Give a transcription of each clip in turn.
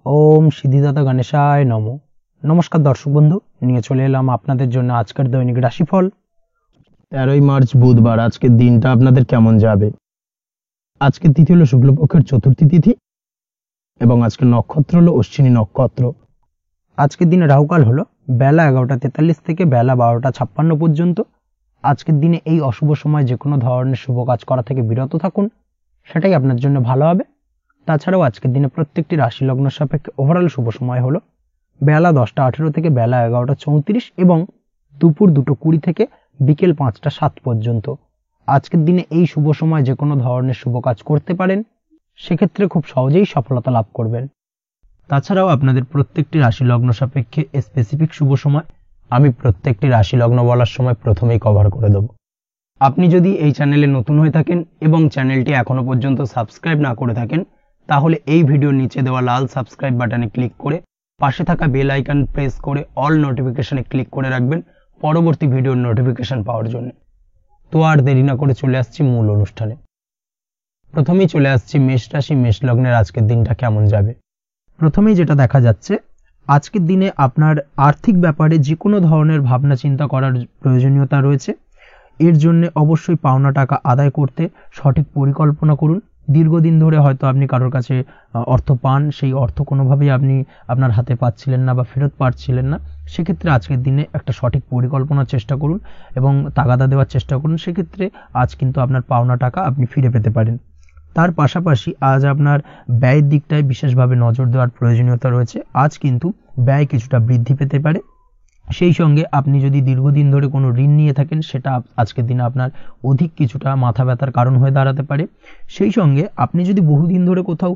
ওম সিদ্ধিদাতা গণেশায় নমো। নমস্কার দর্শক বন্ধু, নিয়ে চলে এলাম আপনাদের জন্য আজকের দৈনিক রাশিফল। 13ই মার্চ বুধবার। আজকের দিনটা আপনাদের কেমন যাবে? আজকের তিথি হলো শুক্লপক্ষের চতুর্থী তিথি এবং আজকের নক্ষত্র হলো অশ্বিনী নক্ষত্র। আজকের দিনে রাহুকাল হলো বেলা 11:43 থেকে বেলা 12:56 পর্যন্ত। আজকের দিনে এই অশুভ সময় যে কোনো ধরনের শুভ কাজ করা থেকে বিরত থাকুন, সেটাই আপনার জন্য ভালো হবে। তাছাড়াও আজকের দিনে প্রত্যেকটি রাশি লগ্ন সাপেক্ষে ওভারঅল শুভ সময় হলো বেলা 10:18 থেকে বেলা 11:34 এবং দুপুর 2:20 থেকে বিকেল 5:07 পর্যন্ত। আজকের দিনে এই শুভ সময় যে কোনো ধরনের শুভ কাজ করতে পারেন, সেক্ষেত্রে খুব সহজেই সফলতা লাভ করবেন। তাছাড়াও আপনাদের প্রত্যেকটি রাশি লগ্ন সাপেক্ষে স্পেসিফিক শুভ সময় আমি প্রত্যেকটি রাশি লগ্ন বলার সময় প্রথমেই কভার করে দেব। আপনি যদি এই চ্যানেলে নতুন হয়ে থাকেন এবং চ্যানেলটি এখনো পর্যন্ত সাবস্ক্রাইব না করে থাকেন, তাহলে এই ভিডিওর নিচে দেওয়া লাল সাবস্ক্রাইব বাটনে ক্লিক করে পাশে থাকা বেল আইকন প্রেস করে অল নোটিফিকেশনে ক্লিক করে রাখবেন পরবর্তী ভিডিওর নোটিফিকেশন পাওয়ার জন্য। তো আর দেরি না করে চলে আসছি মূল অনুষ্ঠানে। প্রথমেই চলে আসছি মেষ রাশি মেষ লগ্নের আজকের দিনটা কেমন যাবে। প্রথমেই যেটা দেখা যাচ্ছে, আজকের দিনে আপনার আর্থিক ব্যাপারে যে কোনো ধরনের ভাবনা চিন্তা করার প্রয়োজনীয়তা রয়েছে। এর জন্য অবশ্যই পাওনা টাকা আদায় করতে সঠিক পরিকল্পনা করুন। দীর্ঘদিন ধরে হয়তো আপনি কারোর কাছে অর্থ পান, সেই অর্থ কোনোভাবেই আপনি আপনার হাতে পাচ্ছিলেন না বা ফেরত পাচ্ছিলেন না। সেক্ষেত্রে আজকের দিনে একটা সঠিক পরিকল্পনার চেষ্টা করুন এবং তাগাদা দেওয়ার চেষ্টা করুন। সেক্ষেত্রে আজ কিন্তু আপনার পাওনা টাকা আপনি ফিরে পেতে পারেন। তার পাশাপাশি আজ আপনার ব্যয়ের দিকটায় বিশেষভাবে নজর দেওয়ার প্রয়োজনীয়তা রয়েছে। আজ কিন্তু ব্যয় কিছুটা বৃদ্ধি পেতে পারে। সেই সঙ্গে আপনি যদি দীর্ঘদিন ধরে কোনো ঋণ নিয়ে থাকেন, সেটা আজকের দিনে আপনার অধিক কিছুটা মাথা ব্যথার কারণ হয়ে দাঁড়াতে পারে। সেই সঙ্গে আপনি যদি বহুদিন ধরে কোথাও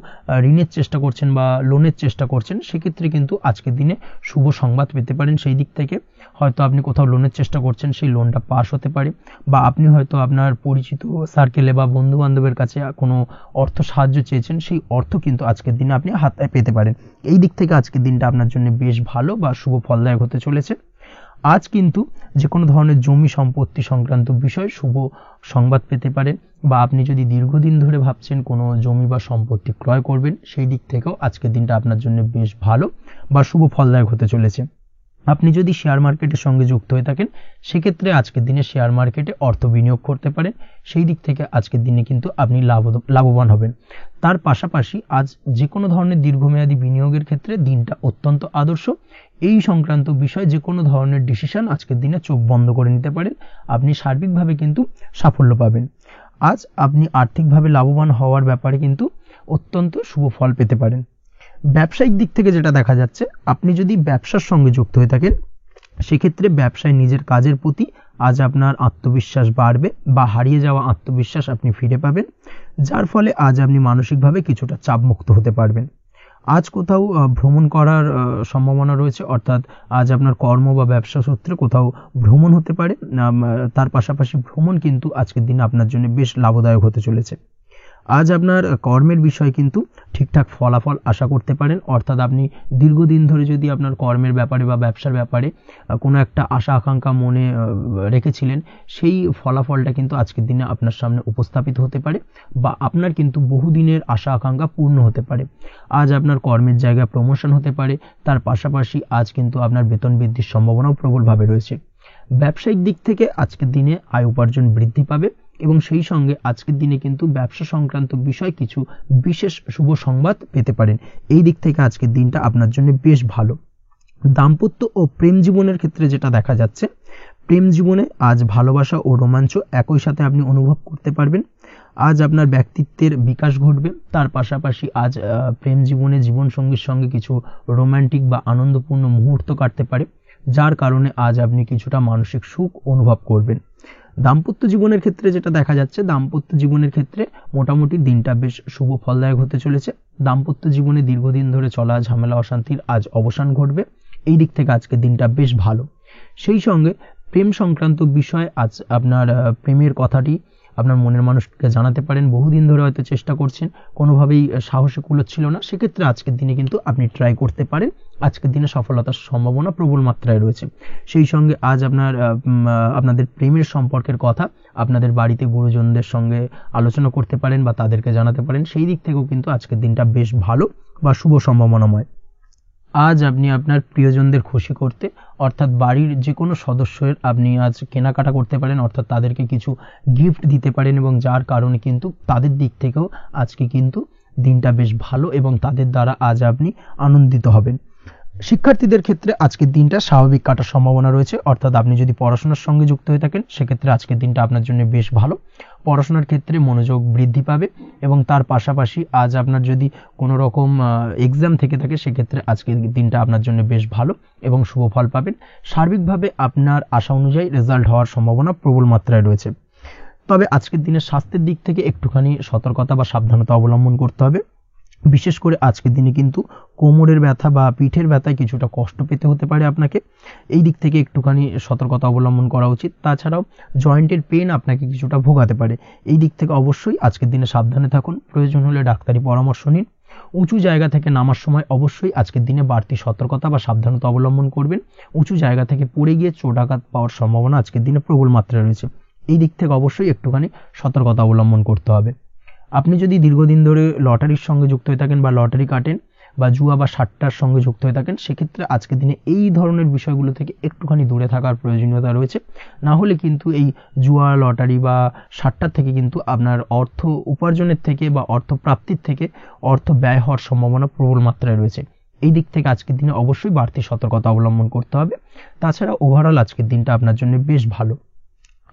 ঋণের চেষ্টা করছেন বা লোনের চেষ্টা করছেন, সেক্ষেত্রে কিন্তু আজকের দিনে শুভ সংবাদ পেতে পারেন। সেই দিক থেকে হয়তো আপনি কোথাও লোনের চেষ্টা করছেন, সেই লোনটা পাস হতে পারে, বা আপনি হয়তো আপনার পরিচিত সার্কেলে বা বন্ধু বান্ধবের কাছে কোনো অর্থ সাহায্য চেয়েছেন, সেই অর্থ কিন্তু আজকের দিনে আপনি হাতে পেতে পারেন। এই দিক থেকে আজকের দিনটা আপনার জন্য বেশ ভালো বা শুভ ফলদায়ক হতে চলেছে। আজ কিন্তু যে কোনো ধরনের জমি সম্পত্তি সংক্রান্ত বিষয় শুভ সংবাদ পেতে পারেন, বা আপনি যদি দীর্ঘদিন ধরে ভাবছেন কোনো জমি বা সম্পত্তি ক্রয় করবেন, সেই দিক থেকেও আজকের দিনটা আপনার জন্য বেশ ভালো বা শুভ ফলদায়ক হতে চলেছে। আপনি যদি শেয়ার মার্কেটের সঙ্গে যুক্ত হয়ে থাকেন, সেক্ষেত্রে আজকের দিনে শেয়ার মার্কেটে অর্থ বিনিয়োগ করতে পারেন। সেই দিক থেকে আজকের দিনে কিন্তু আপনি লাভবান হবেন। তার পাশাপাশি আজ যে কোনো ধরনের দীর্ঘমেয়াদী বিনিয়োগের ক্ষেত্রে দিনটা অত্যন্ত আদর্শ। এই সংক্রান্ত বিষয় যে কোনো ধরনের ডিসিশন আজকের দিনে চোখ বন্ধ করে নিতে পারেন, আপনি সার্বিকভাবে কিন্তু সাফল্য পাবেন। আজ আপনি আর্থিকভাবে লাভবান হওয়ার ব্যাপারে কিন্তু অত্যন্ত শুভ ফল পেতে পারেন। ব্যবসায়িক দিক থেকে যেটা দেখা যাচ্ছে, আপনি যদি ব্যবসার সঙ্গে যুক্ত হয়ে থাকেন, সেক্ষেত্রে ব্যবসায় নিজের কাজের প্রতি আজ আপনার আত্মবিশ্বাস বাড়বে বা হারিয়ে যাওয়া আত্মবিশ্বাস আপনি ফিরে পাবেন, যার ফলে আজ আপনি মানসিকভাবে কিছুটা চাপমুক্ত হতে পারবেন। আজ কোথাও ভ্রমণ করার সম্ভাবনা রয়েছে, অর্থাৎ আজ আপনার কর্ম বা ব্যবসা সূত্রে কোথাও ভ্রমণ হতে পারে। তার পাশাপাশি ভ্রমণ কিন্তু আজকের দিনে আপনার জন্য বেশ লাভদায়ক হতে চলেছে। আজ আপনার কর্মের বিষয়ে কিন্তু ঠিকঠাক ফলাফল আশা করতে পারেন, অর্থাৎ আপনি দীর্ঘদিন ধরে যদি আপনার কর্মের ব্যাপারে বা ব্যবসার ব্যাপারে কোনো একটা আশা আকাঙ্ক্ষা মনে রেখেছিলেন, সেই ফলাফলটা কিন্তু আজকের দিনে আপনার সামনে উপস্থাপিত হতে পারে, বা আপনার কিন্তু বহুদিনের আশা আকাঙ্ক্ষা পূর্ণ হতে পারে। আজ আপনার কর্মের জায়গায় প্রমোশন হতে পারে। তার পাশাপাশি আজ কিন্তু আপনার বেতন বৃদ্ধির সম্ভাবনাও প্রবলভাবে রয়েছে। ব্যবসায়িক দিক থেকে আজকের দিনে আয় উপার্জন বৃদ্ধি পাবে এবং সেই সঙ্গে আজকের দিনে কিন্তু ব্যবসা সংক্রান্ত বিষয় কিছু বিশেষ শুভ সংবাদ পেতে পারেন। এই দিক থেকে আজকের দিনটা আপনার জন্য বেশ ভালো। দাম্পত্য ও প্রেম জীবনের ক্ষেত্রে যেটা দেখা যাচ্ছে, প্রেম জীবনে আজ ভালোবাসা ও রোমাঞ্চ একই সাথে আপনি অনুভব করতে পারবেন। আজ আপনার ব্যক্তিত্বের বিকাশ ঘটবে। তার পাশাপাশি আজ প্রেম জীবনে জীবনসঙ্গীর সঙ্গে কিছু রোমান্টিক বা আনন্দপূর্ণ মুহূর্ত কাটতে পারে, যার কারণে আজ আপনি কিছুটা মানসিক সুখ অনুভব করবেন। দাম্পত্য জীবনের ক্ষেত্রে যেটা দেখা যাচ্ছে, দাম্পত্য জীবনের ক্ষেত্রে মোটামুটি দিনটা বেশ শুভ ফলদায়ক হতে চলেছে। দাম্পত্য জীবনে দীর্ঘদিন ধরে চলা ঝামেলা অশান্তির আজ অবসান ঘটবে। এই দিক থেকে আজকের দিনটা বেশ ভালো। সেই সঙ্গে প্রেম সংক্রান্ত বিষয় আজ আপনার প্রেমের কথাটি আপনার মনের মানুষকে জানাতে পারেন। বহুদিন ধরে হয়তো চেষ্টা করছেন, কোনোভাবেই সাহসে কুলোচ্ছিল না, সেক্ষেত্রে আজকের দিনে কিন্তু আপনি ট্রাই করতে পারেন। আজকের দিনে সফলতার সম্ভাবনা প্রবল মাত্রায় রয়েছে। সেই সঙ্গে আজ আপনাদের প্রেমের সম্পর্কের কথা আপনাদের বাড়িতে গুরুজনদের সঙ্গে আলোচনা করতে পারেন বা তাদেরকে জানাতে পারেন। সেই দিক থেকেও কিন্তু আজকের দিনটা বেশ ভালো বা শুভ সম্ভাবনাময়। আজ আপনি আপনার প্রিয়জনদের খুশি করতে অর্থাৎ বাড়ির যে কোনো সদস্যের আপনি আজ কেনাকাটা করতে পারেন, অর্থাৎ তাদেরকে কিছু গিফট দিতে পারেন এবং যার কারণে কিন্তু তাদের দিক থেকেও আজকে কিন্তু দিনটা বেশ ভালো এবং তাদের দ্বারা আজ আপনি আনন্দিত হবেন। শিক্ষার্থীদের ক্ষেত্রে আজকের দিনটা স্বাভাবিক কাটার সম্ভাবনা রয়েছে, অর্থাৎ আপনি যদি পড়াশোনার সঙ্গে যুক্ত হয়ে থাকেন সেক্ষেত্রে আজকের দিনটা আপনার জন্য বেশ ভালো। পড়াশোনার ক্ষেত্রে মনোযোগ বৃদ্ধি পাবে এবং তার পাশাপাশি আজ আপনার যদি কোনো রকম এক্সাম থেকে থাকে সেক্ষেত্রে আজকের দিনটা আপনার জন্য বেশ ভালো এবং শুভ ফল পাবেন। সার্বিকভাবে আপনার আশা অনুযায়ী রেজাল্ট হওয়ার সম্ভাবনা প্রবল মাত্রায় রয়েছে। তবে আজকের দিনে স্বাস্থ্যের দিক থেকে একটুখানি সতর্কতা বা সাবধানতা অবলম্বন করতে হবে। বিশেষ করে আজকের দিনে কিন্তু কোমরের ব্যথা বা পিঠের ব্যথায় কিছুটা কষ্ট পেতে হতে পারে আপনাকে, এই দিক থেকে একটুখানি সতর্কতা অবলম্বন করা উচিত। তাছাড়াও জয়েন্টের পেন আপনাকে কিছুটা ভোগাতে পারে, এই দিক থেকে অবশ্যই আজকের দিনে সাবধানে থাকুন, প্রয়োজন হলে ডাক্তারি পরামর্শ নিন। উঁচু জায়গা থেকে নামার সময় অবশ্যই আজকের দিনে বাড়তি সতর্কতা বা সাবধানতা অবলম্বন করবেন। উঁচু জায়গা থেকে পড়ে গিয়ে চোট আঘাত পাওয়ার সম্ভাবনা আজকের দিনে প্রবল মাত্রায় রয়েছে, এই দিক থেকে অবশ্যই একটুখানি সতর্কতা অবলম্বন করতে হবে। আপনি যদি দীর্ঘদিন ধরে লটারির সঙ্গে যুক্ত হয়ে থাকেন বা লটারি কাটেন বা জুয়া বা সাট্টার সঙ্গে যুক্ত হয়ে থাকেন সেক্ষেত্রে আজকের দিনে এই ধরনের বিষয়গুলো থেকে একটুখানি দূরে থাকার প্রয়োজনীয়তা রয়েছে। না হলে কিন্তু এই জুয়া, লটারি বা সাট্টার থেকে কিন্তু আপনার অর্থ উপার্জনের থেকে বা অর্থ প্রাপ্তির থেকে অর্থ ব্যয় হওয়ার সম্ভাবনা প্রবল মাত্রায় রয়েছে, এই দিক থেকে আজকের দিনে অবশ্যই বাড়তি সতর্কতা অবলম্বন করতে হবে। তাছাড়া ওভারঅল আজকের দিনটা আপনার জন্য বেশ ভালো।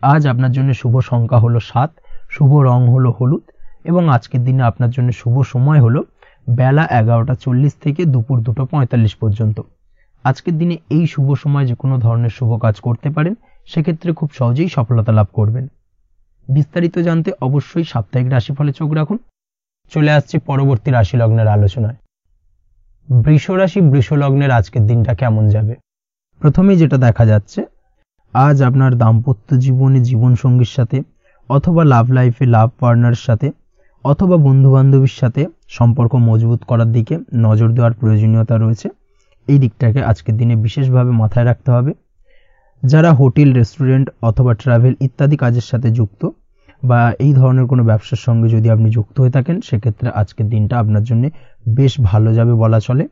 আজ আপনার জন্য শুভ সংখ্যা হলো 7, শুভ রং হলো হলুদ এবং আজকের দিনে আপনার জন্য শুভ সময় হলো বেলা 11:40 থেকে দুপুর 2:45 পর্যন্ত। আজকের দিনে এই শুভ সময় যে কোনো ধরনের শুভ কাজ করতে পারেন, সেক্ষেত্রে খুব সহজেই সফলতা লাভ করবেন। বিস্তারিত জানতে অবশ্যই সাপ্তাহিক রাশিফলে চোখ রাখুন। চলে আসছে পরবর্তী রাশি লগ্নের আলোচনায়। বৃষ রাশি, বৃষ লগ্নের আজকের দিনটা কেমন যাবে? প্রথমেই যেটা দেখা যাচ্ছে, আজ আপনার দাম্পত্য জীবনে জীবনসঙ্গীর সাথে অথবা লাভ লাইফে লাভ পার্টনারের সাথে অথবা বন্ধু বান্ধবীর সাথে সম্পর্ক মজবুত করার দিকে নজর দেওয়ার প্রয়োজনীয়তা রয়েছে, এই দিকটাকে আজকের দিনে বিশেষভাবে মাথায় রাখতে হবে। যারা হোটেল, রেস্টুরেন্ট অথবা ট্রাভেল ইত্যাদি কাজের সাথে যুক্ত বা এই ধরনের কোনো ব্যবসার সঙ্গে যদি আপনি যুক্ত হয়ে থাকেন সেক্ষেত্রে আজকের দিনটা আপনার জন্য বেশ ভালো যাবে বলা চলে।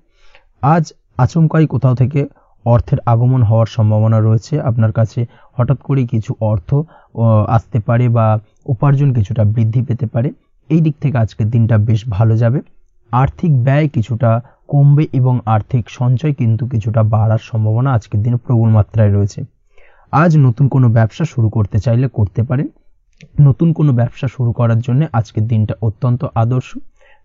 আজ আচমকাই কোথাও থেকে অর্থের আগমন হওয়ার সম্ভাবনা রয়েছে, আপনার কাছে হঠাৎ করেই কিছু অর্থ আসতে পারে বা উপার্জন কিছুটা বৃদ্ধি পেতে পারে, এই দিক থেকে আজকের দিনটা বেশ ভালো যাবে। আর্থিক ব্যয় কিছুটা কমবে এবং আর্থিক সঞ্চয় কিন্তু কিছুটা বাড়ার সম্ভাবনা আজকের দিনে প্রবল মাত্রায় রয়েছে। আজ নতুন কোনো ব্যবসা শুরু করতে চাইলে করতে পারেন। নতুন কোনো ব্যবসা শুরু করার জন্য আজকের দিনটা অত্যন্ত আদর্শ।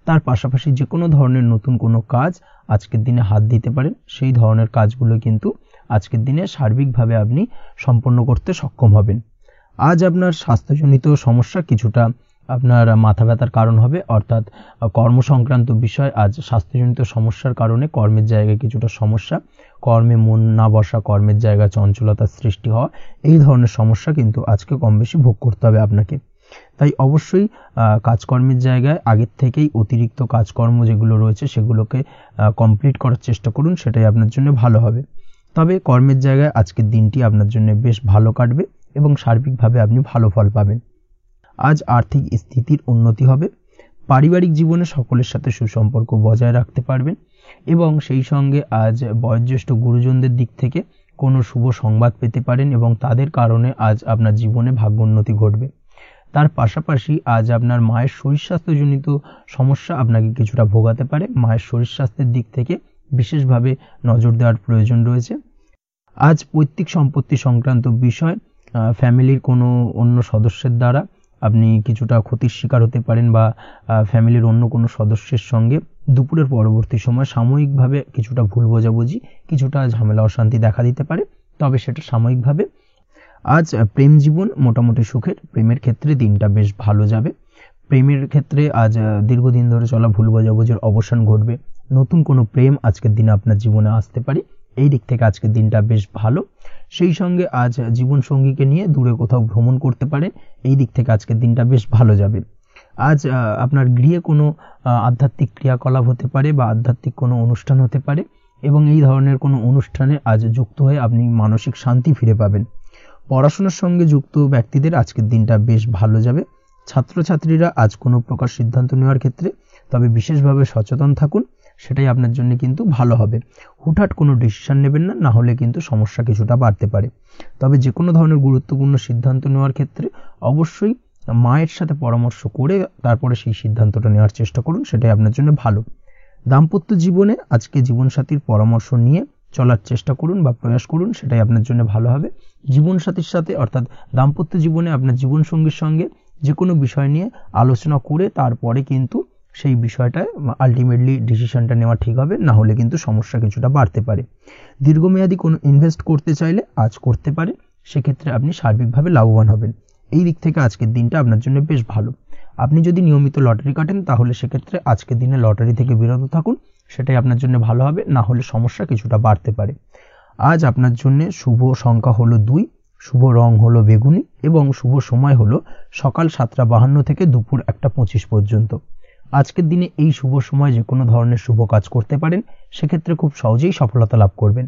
তার পাশাপাশি যে কোনো ধরনের নতুন কোনো কাজ আজকের দিনে হাত দিতে পারেন, সেই ধরনের কাজগুলো কিন্তু আজকের দিনে সার্বিকভাবে আপনি সম্পন্ন করতে সক্ষম হবেন। আজ আপনার স্বাস্থ্যজনিত সমস্যা কিছুটা আপনার মাথা ব্যথার কারণ হবে, অর্থাৎ কর্ম সংক্রান্ত বিষয়। আজ স্বাস্থ্যজনিত সমস্যার কারণে কর্মের জায়গায় কিছুটা সমস্যা, কর্মে মন না বসা, কর্মের জায়গায় চঞ্চলতার সৃষ্টি হওয়া, এই ধরনের সমস্যা কিন্তু আজকে কম বেশি ভোগ করতে হবে আপনাকে। তাই অবশ্যই কাজকর্মের জায়গায় আগের থেকেই অতিরিক্ত কাজকর্ম যেগুলো রয়েছে সেগুলোকে কমপ্লিট করার চেষ্টা করুন, সেটাই আপনার জন্য ভালো হবে। তবে কর্মের জায়গায় আজকের দিনটি আপনার জন্য বেশ ভালো কাটবে এবং সার্বিকভাবে আপনি ভালো ফল পাবেন। আজ আর্থিক স্থিতির উন্নতি হবে। পারিবারিক জীবনে সকলের সাথে সুসম্পর্ক বজায় রাখতে পারবেন এবং সেই সঙ্গে আজ বয়োজ্যেষ্ঠ গুরুজনদের দিক থেকে কোনো শুভ সংবাদ পেতে পারেন এবং তাদের কারণে আজ আপনার জীবনে ভাগ্যোন্নতি ঘটবে। তার পাশাপাশি আজ আপনার মায়ের শরীর স্বাস্থ্যজনিত সমস্যা আপনাকে কিছুটা ভোগাতে পারে, মায়ের শরীর স্বাস্থ্যের দিক থেকে বিশেষভাবে নজর দেওয়ার প্রয়োজন রয়েছে। আজ পৈতৃক সম্পত্তি সংক্রান্ত বিষয়, ফ্যামিলির কোনো অন্য সদস্যের দ্বারা আপনি কিছুটা ক্ষতির শিকার হতে পারেন বা ফ্যামিলির অন্য কোনো সদস্যের সঙ্গে দুপুরের পরবর্তী সময় সাময়িকভাবে কিছুটা ভুল বোঝাবুঝি, কিছুটা ঝামেলা অশান্তি দেখা দিতে পারে, তবে সেটা সাময়িকভাবে। আজ প্রেম জীবন মোটামুটি সুখের, প্রেমের ক্ষেত্রে দিনটা বেশ ভালো যাবে। প্রেমের ক্ষেত্রে আজ দীর্ঘদিন ধরে চলা ভুল বোঝাবুঝির অবসান ঘটবে, নতুন কোনো প্রেম আজকের দিনে আপনার জীবনে আসতে পারে, এই দিক থেকে আজকের দিনটা বেশ ভালো। সেই সঙ্গে আজ জীবন সঙ্গীকে নিয়ে দূরে কোথাও ভ্রমণ করতে পারে, এই দিক থেকে আজকের দিনটা বেশ ভালো যাবে। আজ আপনার গৃহে কোনো আধ্যাত্মিক ক্রিয়াকলাপ হতে পারে বা আধ্যাত্মিক কোনো অনুষ্ঠান হতে পারে এবং এই ধরনের কোনো অনুষ্ঠানে আজ যুক্ত হয়ে আপনি মানসিক শান্তি ফিরে পাবেন। পড়াশোনার সঙ্গে যুক্ত ব্যক্তিদের আজকের দিনটা বেশ ভালো যাবে। ছাত্রছাত্রীরা আজ কোনো প্রকার সিদ্ধান্ত নেওয়ার ক্ষেত্রে তবে বিশেষভাবে সচেতন থাকুন, সেটাই আপনার জন্য কিন্তু ভালো হবে। হুটহাট কোনো ডিসিশন নেবেন না, না হলে কিন্তু সমস্যা কিছুটা বাড়তে পারে। তবে যে কোনো ধরনের গুরুত্বপূর্ণ সিদ্ধান্ত নেওয়ার ক্ষেত্রে অবশ্যই মায়ের সাথে পরামর্শ করে তারপরে সেই সিদ্ধান্তটা নেওয়ার চেষ্টা করুন, সেটাই আপনার জন্য ভালো। দাম্পত্য জীবনে আজকে জীবনসাথীর পরামর্শ নিয়ে চলার চেষ্টা করুন বা প্রয়াস করুন, সেটাই আপনার জন্য ভালো হবে। জীবনসাথীর সাথে অর্থাৎ দাম্পত্য জীবনে আপনার জীবনসঙ্গীর সঙ্গে যে কোনো বিষয় নিয়ে আলোচনা করে তারপরে কিন্তু সেই বিষয়টায় আলটিমেটলি ডিসিশনটা নেওয়া ঠিক হবে, না হলে কিন্তু সমস্যা কিছুটা বাড়তে পারে। দীর্ঘমেয়াদী কোনো ইনভেস্ট করতে চাইলে আজ করতে পারে, সেক্ষেত্রে আপনি সার্বিকভাবে লাভবান হবেন। এই দিক থেকে আজকের দিনটা আপনার জন্য বেশ ভালো। আপনি যদি নিয়মিত লটারি কাটেন তাহলে সেক্ষেত্রে আজকের দিনে লটারি থেকে বিরত থাকুন, সেটাই আপনার জন্য ভালো হবে, না হলে সমস্যা কিছুটা বাড়তে পারে। আজ আপনার জন্য শুভ সংখ্যা হলো 2, শুভ রং হলো বেগুনি এবং শুভ সময় হলো সকাল 7:52 থেকে দুপুর 1:25 পর্যন্ত। আজকের দিনে এই শুভ সময় যে কোনো ধরনের শুভ কাজ করতে পারেন, সেক্ষেত্রে খুব সহজেই সফলতা লাভ করবেন।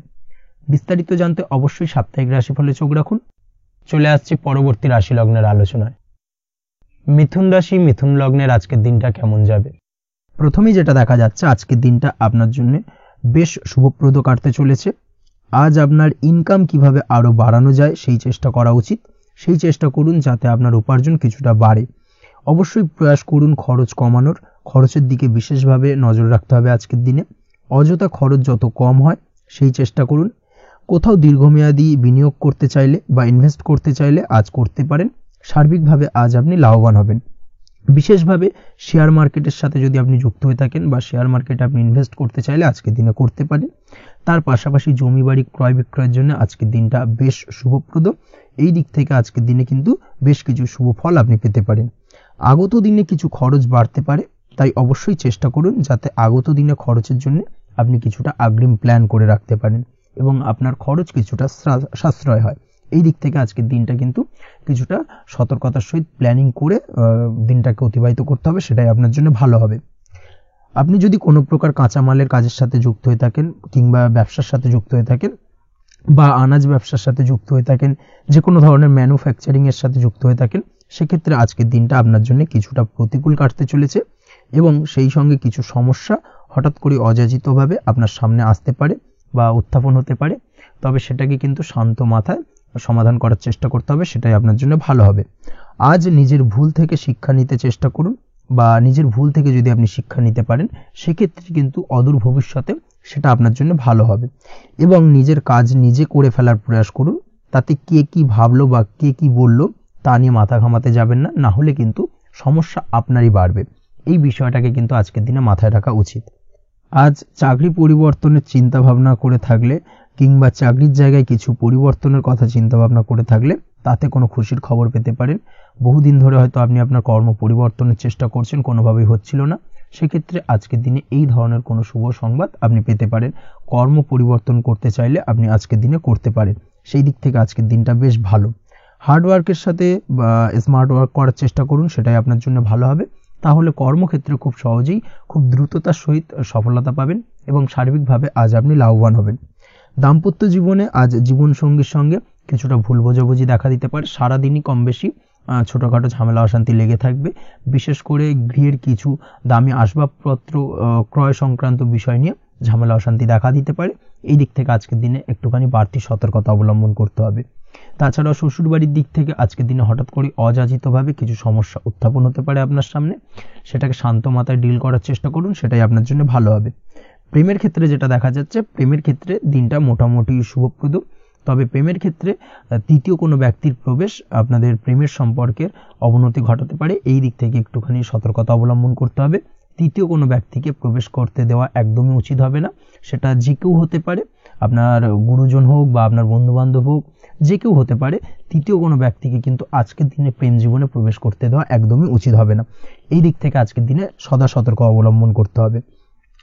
বিস্তারিত জানতে অবশ্যই সাপ্তাহিক রাশিফলে চোখ রাখুন। চলে আসছি পরবর্তী রাশি লগ্নের আলোচনায়। মিথুন রাশি, মিথুন লগ্নের আজকের দিনটা কেমন যাবে? প্রথমেই যেটা দেখা যাচ্ছে আজকের দিনটা আপনার জন্য বেশ শুভপ্রদ কাটতে চলেছে। আজ আপনার ইনকাম কিভাবে আরো বাড়ানো যায় সেই চেষ্টা করা উচিত। সেই চেষ্টা করুন যাতে আপনার উপার্জন কিছুটা বাড়ে। অবশ্যই প্রয়াস করুন খরচ কমানোর, খরচের দিকে বিশেষভাবে নজর রাখতে হবে আজকের দিনে। অযথা খরচ যত কম হয় সেই চেষ্টা করুন। কোথাও দীর্ঘমেয়াদী বিনিয়োগ করতে চাইলে বা ইনভেস্ট করতে চাইলে আজ করতে পারেন। সার্বিকভাবে আজ আপনি লাভবান হবেন। বিশেষভাবে শেয়ার মার্কেটের সাথে যদি আপনি যুক্ত হয়ে থাকেন বা শেয়ার মার্কেটে আপনি ইনভেস্ট করতে চাইলে আজকের দিনে করতে পারেন। তার পাশাপাশি জমি বাড়ি ক্রয় বিক্রয়ের জন্য আজকের দিনটা বেশ শুভপ্রদ। এই দিক থেকে আজকের দিনে কিন্তু বেশ কিছু শুভ ফল আপনি পেতে পারেন। আগত দিনে কিছু খরচ বাড়তে পারে, তাই অবশ্যই চেষ্টা করুন যাতে আগত দিনে খরচের জন্য আপনি কিছুটা অগ্রিম প্ল্যান করে রাখতে পারেন এবং আপনার খরচ কিছুটা সাশ্রয় হয়। এই দিক থেকে আজকের দিনটা কিন্তু কিছুটা সতর্কতার সহিত প্ল্যানিং করে দিনটাকে অতিবাহিত করতে হবে, সেটাই আপনার জন্য ভালো হবে। আপনি যদি কোনো প্রকার কাঁচামালের কাজের সাথে যুক্ত হয়ে থাকেন কিংবা ব্যবসার সাথে যুক্ত হয়ে থাকেন বা আনাজ ব্যবসার সাথে যুক্ত হয়ে থাকেন, যে কোনো ধরনের ম্যানুফ্যাকচারিং এর সাথে যুক্ত হয়ে থাকেন, সেক্ষেত্রে আজকের দিনটা আপনার জন্য কিছুটা প্রতিকূল কাটতে চলেছে এবং সেই সঙ্গে কিছু সমস্যা হঠাৎ করে অযাচিতভাবে আপনার সামনে আসতে পারে বা উত্থাপন হতে পারে। তবে সেটাকে কিন্তু শান্ত মাথায় সমাধান করার চেষ্টা করতে হবে, সেটাই আপনার জন্য ভালো হবে। আজ নিজের ভুল থেকে শিক্ষা নিতে চেষ্টা করুন বা নিজের ভুল থেকে যদি আপনি শিক্ষা নিতে পারেন সেক্ষেত্রে কিন্তু অদূর ভবিষ্যতে সেটা আপনার জন্য ভালো হবে এবং নিজের কাজ নিজে করে ফেলার প্রয়াস করুন। তাতে কে কি ভাবলো বা কে কি বললো তা নিয়ে মাথা ঘামাতে যাবেন না, না হলে কিন্তু সমস্যা আপনারই বাড়বে। এই বিষয়টাকে কিন্তু আজকের দিনে মাথায় রাখা উচিত। আজ চাকরি পরিবর্তনের চিন্তা ভাবনা করে থাকলে কিংবা চাকরির জায়গায় কিছু পরিবর্তনের কথা চিন্তা ভাবনা করে থাকলে তাতে কোনো খুশির খবর পেতে পারেন। বহুদিন ধরে হয়তো আপনি আপনার কর্ম পরিবর্তনের চেষ্টা করছেন, কোনোভাবেই হচ্ছিল না, সেক্ষেত্রে আজকের দিনে এই ধরনের কোনো শুভ সংবাদ আপনি পেতে পারেন। কর্ম পরিবর্তন করতে চাইলে আপনি আজকের দিনে করতে পারেন। সেই দিক থেকে আজকের দিনটা বেশ ভালো। হার্ডওয়ার্কের সাথে বা স্মার্ট ওয়ার্ক করার চেষ্টা করুন, সেটাই আপনার জন্য ভালো হবে। তাহলে কর্মক্ষেত্রে খুব সহজেই খুব দ্রুততার সহিত সফলতা পাবেন এবং সার্বিকভাবে আজ আপনি লাভবান হবেন। দাম্পত্য জীবনে আজ জীবনসঙ্গীর সঙ্গে কিছুটা ভুল বোঝাবুঝি দেখা দিতে পারে। সারাদিনই কম বেশি ছোটোখাটো ঝামেলা অশান্তি লেগে থাকবে। বিশেষ করে গৃহের কিছু দামি আসবাবপত্র ক্রয় সংক্রান্ত বিষয় নিয়ে ঝামেলা অশান্তি দেখা দিতে পারে। এই দিক থেকে আজকের দিনে একটুখানি বাড়তি সতর্কতা অবলম্বন করতে হবে। তাছাড়াও শ্বশুরবাড়ির দিক থেকে আজকের দিনে হঠাৎ করে অযাচিতভাবে কিছু সমস্যা উত্থাপন হতে পারে আপনার সামনে, সেটাকে শান্ত মাথায় ডিল করার চেষ্টা করুন, সেটাই আপনার জন্য ভালো হবে। প্রেমের ক্ষেত্রে যেটা দেখা যাচ্ছে, প্রেমের ক্ষেত্রে দিনটা মোটামুটি শুভপ্রদ। তবে প্রেমের ক্ষেত্রে তৃতীয় কোনো ব্যক্তির প্রবেশ আপনাদের প্রেমের সম্পর্কের অবনতি ঘটাতে পারে। এই দিক থেকে একটুখানি সতর্কতা অবলম্বন করতে হবে। তৃতীয় কোনো ব্যক্তিকে প্রবেশ করতে দেওয়া একদমই উচিত হবে না। সেটা যে কেউ হতে পারে, আপনার গুরুজন হোক বা আপনার বন্ধু বান্ধব হোক, যে কেউ হতে পারে। তৃতীয় কোনো ব্যক্তিকে কিন্তু আজকের দিনে প্রেম জীবনে প্রবেশ করতে দেওয়া একদমই উচিত হবে না। এই দিক থেকে আজকের দিনে সদা সতর্ক অবলম্বন করতে হবে।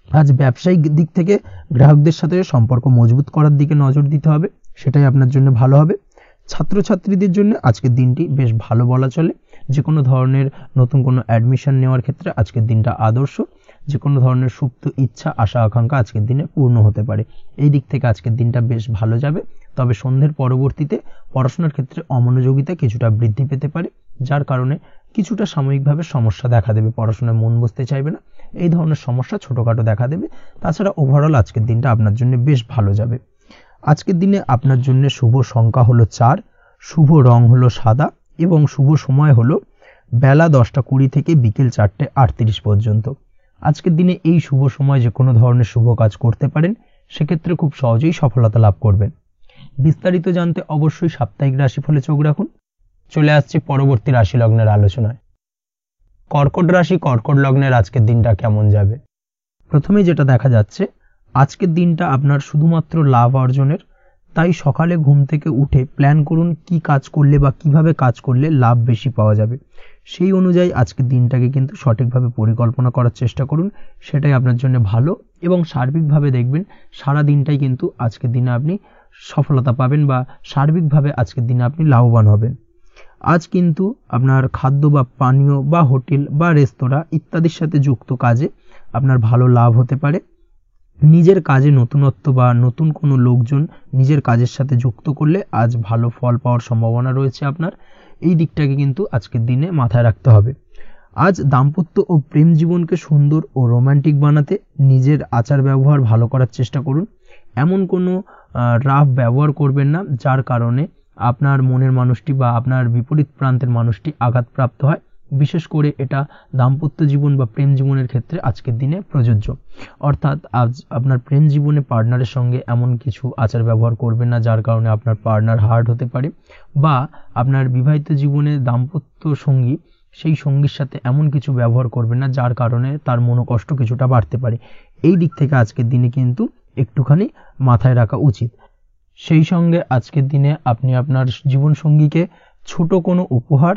আজ ব্যবসায়িক দিক থেকে গ্রাহকদের সাথে সম্পর্ক মজবুত করার দিকে নজর দিতে হবে, সেটাই আপনার জন্য ভালো হবে। ছাত্রছাত্রীদের জন্য আজকের দিনটি বেশ ভালো বলা চলে। যে কোনো ধরনের নতুন কোনো অ্যাডমিশন নেওয়ার ক্ষেত্রে আজকের দিনটা আদর্শ। যে কোনো ধরনের সুপ্ত ইচ্ছা আশা আকাঙ্ক্ষা আজকের দিনে পূর্ণ হতে পারে। এই দিক থেকে আজকের দিনটা বেশ ভালো যাবে। তবে সন্ধ্যের পরবর্তীতে পড়াশোনার ক্ষেত্রে অমনোযোগিতা কিছুটা বৃদ্ধি পেতে পারে, যার কারণে কিছুটা সাময়িকভাবে সমস্যা দেখা দেবে, পড়াশোনায় মন বসতে চাইবে না, এই ধরনের সমস্যা ছোটোখাটো দেখা দেবে। তাছাড়া ওভারঅল আজকের দিনটা আপনার জন্য বেশ ভালো যাবে। আজকের দিনে আপনার জন্য শুভ সংখ্যা হলো 4, শুভ রং হলো সাদা এবং শুভ সময় হলো বেলা 10:20 থেকে বিকেল 4:38 পর্যন্ত। আজকের দিনে এই শুভ সময় যে কোনো ধরনের শুভ কাজ করতে পারেন, সেক্ষেত্রে খুব সহজেই সফলতা লাভ করবেন। বিস্তারিত জানতে অবশ্যই সাপ্তাহিক রাশিফলে চোখ রাখুন। চলে আসছি পরবর্তী রাশি লগ্নের আলোচনায়। কর্কট রাশি, কর্কট লগ্নের আজকের দিনটা কেমন যাবে? প্রথমে যেটা দেখা যাচ্ছে, আজকের দিনটা আপনার শুধুমাত্র লাভ অর্জনের, তাই সকালে ঘুম থেকে উঠে প্ল্যান করুন কি কাজ করলে বা কিভাবে কাজ করলে লাভ বেশি পাওয়া যাবে। সেই অনুযায়ী আজকের দিনটাকে কিন্তু সঠিকভাবে পরিকল্পনা করার চেষ্টা করুন, সেটাই আপনার জন্য ভালো। এবং সার্বিকভাবে দেখবেন সারা দিনটাই কিন্তু আজকের দিনে আপনি সফলতা পাবেন বা সার্বিকভাবে আজকের দিনে আপনি লাভবান হবেন। আজ কিন্তু আপনার খাদ্য বা পানীয় বা হোটেল বা রেস্তোরাঁ ইত্যাদির সাথে যুক্ত কাজে আপনার ভালো লাভ হতে পারে। নিজের কাজে নতুনত্ব বা নতুন কোনো লোকজন নিজের কাজের সাথে যুক্ত করলে আজ ভালো ফল পাওয়ার সম্ভাবনা রয়েছে আপনার। এই দিকটাকে কিন্তু আজকের দিনে মাথায় রাখতে হবে। আজ দাম্পত্য ও প্রেম জীবনকে সুন্দর ও রোমান্টিক বানাতে নিজের আচার ব্যবহার ভালো করার চেষ্টা করুন। এমন কোনো রাফ ব্যবহার করবেন না যার কারণে আপনার মনের মানুষটি বা আপনার বিপরীত প্রান্তের মানুষটি আঘাতপ্রাপ্ত হয়। বিশেষ করে এটা দাম্পত্য জীবন বা প্রেম জীবনের ক্ষেত্রে আজকের দিনে প্রযোজ্য। অর্থাৎ আজ আপনার প্রেম জীবনে পার্টনারের সঙ্গে এমন কিছু আচার ব্যবহার করবেন না যার কারণে আপনার পার্টনার হার্ট হতে পারে, বা আপনার বিবাহিত জীবনে দাম্পত্য সঙ্গী সেই সঙ্গীর সাথে এমন কিছু ব্যবহার করবেন না যার কারণে তার মনোকষ্ট কিছুটা বাড়তে পারে। এই দিক থেকে আজকের দিনে কিন্তু একটুখানি মাথায় রাখা উচিত। সেই সঙ্গে আজকের দিনে আপনি আপনার জীবনসঙ্গীকে ছোট কোনো উপহার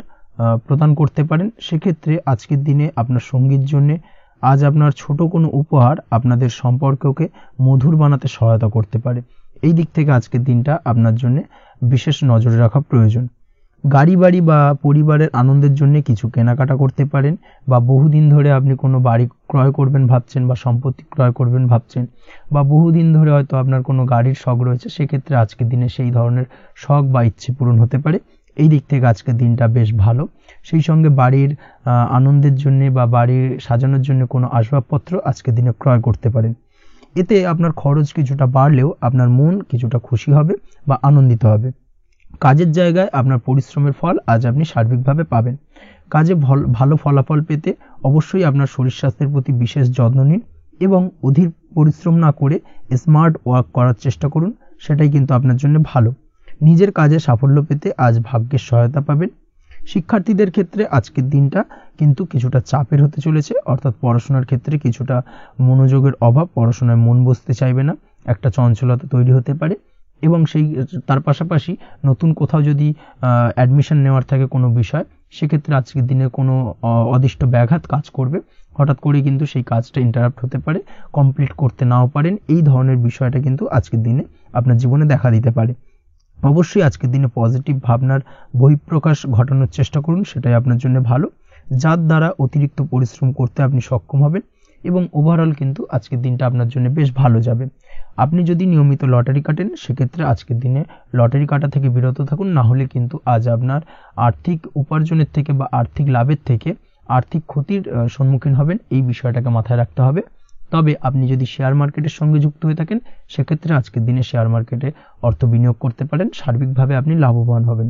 প্রদান করতে পারেন। সেক্ষেত্রে আজকের দিনে আপনার সঙ্গীর জন্য আজ আপনার ছোট কোনো উপহার আপনাদের সম্পর্ককে মধুর বানাতে সহায়তা করতে পারে। এই দিক থেকে আজকের দিনটা আপনার জন্য বিশেষ নজরে রাখা প্রয়োজন। গাড়ি বাড়ি বা পরিবারের আনন্দের জন্য কিছু কেনাকাটা করতে পারেন, বা বহুদিন ধরে আপনি কোনো বাড়ি ক্রয় করবেন ভাবছেন বা সম্পত্তি ক্রয় করবেন ভাবছেন, বা বহুদিন ধরে হয়তো আপনার কোনো গাড়ির শখ রয়েছে, সেক্ষেত্রে আজকের দিনে সেই ধরনের শখ বা ইচ্ছে পূরণ হতে পারে। এই দিক থেকে আজকের দিনটা বেশ ভালো। সেই সঙ্গে বাড়ির আনন্দের জন্য বা বাড়ির সাজানোর জন্য কোনো আসবাবপত্র আজকের দিনে ক্রয় করতে পারেন। এতে আপনার খরচ কিছুটা বাড়লেও আপনার মন কিছুটা খুশি হবে বা আনন্দিত হবে। কাজের জায়গায় আপনার পরিশ্রমের ফল আজ আপনি সার্বিকভাবে পাবেন। কাজে ভালো ফলাফল পেতে অবশ্যই আপনার শরীর স্বাস্থ্যের প্রতি বিশেষ যত্ন নিন এবং অধীর পরিশ্রম না করে স্মার্ট ওয়ার্ক করার চেষ্টা করুন, সেটাই কিন্তু আপনার জন্য ভালো। নিজের কাজে সাফল্য পেতে আজ ভাগ্যের সহায়তা পাবেন। শিক্ষার্থীদের ক্ষেত্রে আজকের দিনটা কিন্তু কিছুটা চাপের হতে চলেছে, অর্থাৎ পড়াশোনার ক্ষেত্রে কিছুটা মনোযোগের অভাব, পড়াশোনায় মন বসতে চাইবে না, একটা চঞ্চলতা তৈরি হতে পারে। এবং তার পাশাপাশি নতুন কোথাও যদি অ্যাডমিশন নেওয়ার থাকে কোনো বিষয়, সেক্ষেত্রে আজকের দিনে কোনো অদিষ্ট ব্যাঘাত কাজ করবে, হঠাৎ করে কিন্তু সেই কাজটা ইন্টারাপ্ট হতে পারে, কমপ্লিট করতে নাও পারেন। এই ধরনের বিষয়টা কিন্তু আজকের দিনে আপনার জীবনে দেখা দিতে পারে। অবশ্যই আজকের দিনে পজিটিভ ভাবনার বহিঃপ্রকাশ ঘটানোর চেষ্টা করুন, সেটাই আপনার জন্য ভালো, যার দ্বারা অতিরিক্ত পরিশ্রম করতে আপনি সক্ষম হবেন এবং ওভারঅল কিন্তু আজকের দিনটা আপনার জন্য বেশ ভালো যাবে। আপনি যদি নিয়মিত লটারি কাটেন, সেক্ষেত্রে আজকের দিনে লটারি কাটা থেকে বিরত থাকুন, না হলে কিন্তু আজ আপনার আর্থিক উপার্জনের থেকে বা আর্থিক লাভের থেকে আর্থিক ক্ষতির সম্মুখীন হবেন। এই বিষয়টাকে মাথায় রাখতে হবে। তবে আপনি যদি শেয়ার মার্কেটের সঙ্গে যুক্ত হয়ে থাকেন, সেক্ষেত্রে আজকের দিনে শেয়ার মার্কেটে অর্থ বিনিয়োগ করতে পারেন, সার্বিকভাবে আপনি লাভবান হবেন।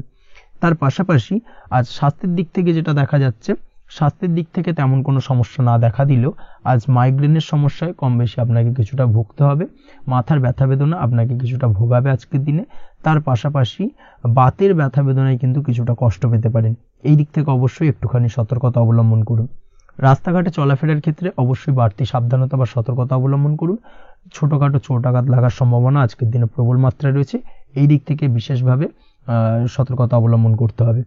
তার পাশাপাশি আজ স্বাস্থ্যের দিক থেকে যেটা দেখা যাচ্ছে, স্বাস্থ্যের দিক থেকে তেমন কোনো সমস্যা না দেখা দিলেও আজ মাইগ্রেনের সমস্যায় কম বেশি আপনাকে কিছুটা ভুগতে হবে। মাথার ব্যথা বেদনা আপনাকে কিছুটা ভোগাবে আজকের দিনে। তার পাশাপাশি বাতের ব্যথা বেদনায় কিন্তু কিছুটা কষ্ট পেতে পারেন। এই দিক থেকে অবশ্যই একটুখানি সতর্কতা অবলম্বন করুন। রাস্তাঘাটে চলাফেরার ক্ষেত্রে অবশ্যই বাড়তি সাবধানতা বা সতর্কতা অবলম্বন করুন। ছোটোখাটো চোট আঘাত লাগার সম্ভাবনা আজকের দিনে প্রবল মাত্রায় রয়েছে, এই দিক থেকে বিশেষভাবে সতর্কতা অবলম্বন করতে হবে।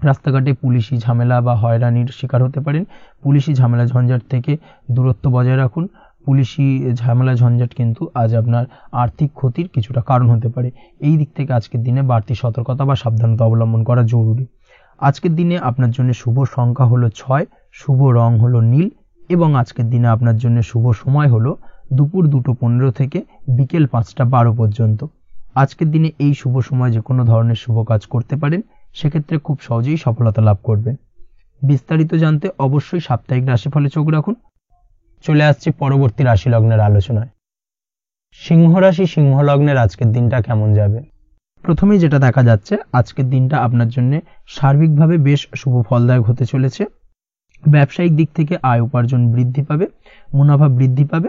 রাস্তাঘাটে পুলিশি ঝামেলা বা হয়রানির শিকার হতে পারেন। পুলিশি ঝামেলা ঝঞ্ঝাট থেকে দূরত্ব বজায় রাখুন। পুলিশি ঝামেলা ঝঞ্ঝাট কিন্তু আজ আপনার আর্থিক ক্ষতির কিছুটা কারণ হতে পারে। এই দিক থেকে আজকের দিনে বাড়তি সতর্কতা বা সাবধানতা অবলম্বন করা জরুরি। আজকের দিনে আপনার জন্য শুভ সংখ্যা হলো 6, শুভ রং হলো নীল এবং আজকের দিনে আপনার জন্য শুভ সময় হলো দুপুর 2:15 থেকে বিকেল 5:12 পর্যন্ত। আজকের দিনে এই শুভ সময় যে কোনো ধরনের শুভ কাজ করতে পারেন, সেক্ষেত্রে খুব সহজেই সফলতা লাভ করবেন। বিস্তারিত জানতে অবশ্যই সাপ্তাহিক রাশিফলে চোখ রাখুন। চলে আসছি পরবর্তী রাশি লগ্নের আলোচনায়। সিংহ রাশি সিংহ লগ্নের আজকের দিনটা কেমন যাবে? প্রথমেই যেটা দেখা যাচ্ছে, আজকের দিনটা আপনার জন্য সার্বিকভাবে বেশ শুভ ফলদায়ক হতে চলেছে। ব্যবসায়িক দিক থেকে আয় উপার্জন বৃদ্ধি পাবে, মুনাফা বৃদ্ধি পাবে।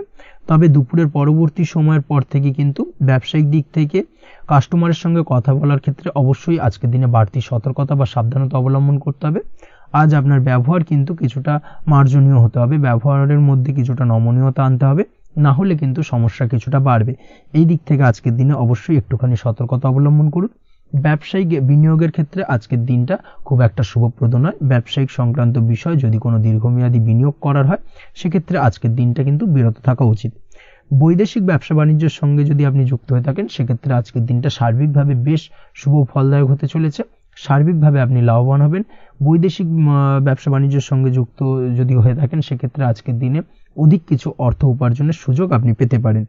তবে দুপুরের পরবর্তী সময়ের পর থেকে কিন্তু ব্যবসায়িক দিক থেকে কাস্টমারের সঙ্গে কথা বলার ক্ষেত্রে অবশ্যই আজকের দিনে বাড়তি সতর্কতা বা সাবধানতা অবলম্বন করতে হবে। আজ আপনার ব্যবহার কিন্তু কিছুটা মার্জনীয় হতে হবে, ব্যবহারের মধ্যে কিছুটা নমনীয়তা আনতে হবে, না হলে কিন্তু সমস্যা কিছুটা বাড়বে। এই দিক থেকে আজকের দিনে অবশ্যই একটুখানি সতর্কতা অবলম্বন করুন। ব্যবসায়িক বিনিয়োগের ক্ষেত্রে আজকের দিনটা খুব একটা শুভপ্রদ নয়। ব্যবসায়িক সংক্রান্ত বিষয় যদি কোনো দীর্ঘমেয়াদী বিনিয়োগ করার হয়, সেক্ষেত্রে আজকের দিনটা কিন্তু বিরত থাকা উচিত। বৈদেশিক ব্যবসা বাণিজ্যের সঙ্গে যদি আপনি যুক্ত হয়ে থাকেন, সেক্ষেত্রে আজকের দিনটা সার্বিকভাবে বেশ শুভ ফলদায়ক হতে চলেছে। সার্বিকভাবে আপনি লাভবান হবেন। বৈদেশিক ব্যবসা বাণিজ্যের সঙ্গে যুক্ত যদি হয়ে থাকেন, সেক্ষেত্রে আজকের দিনে অধিক কিছু অর্থ উপার্জনের সুযোগ আপনি পেতে পারেন।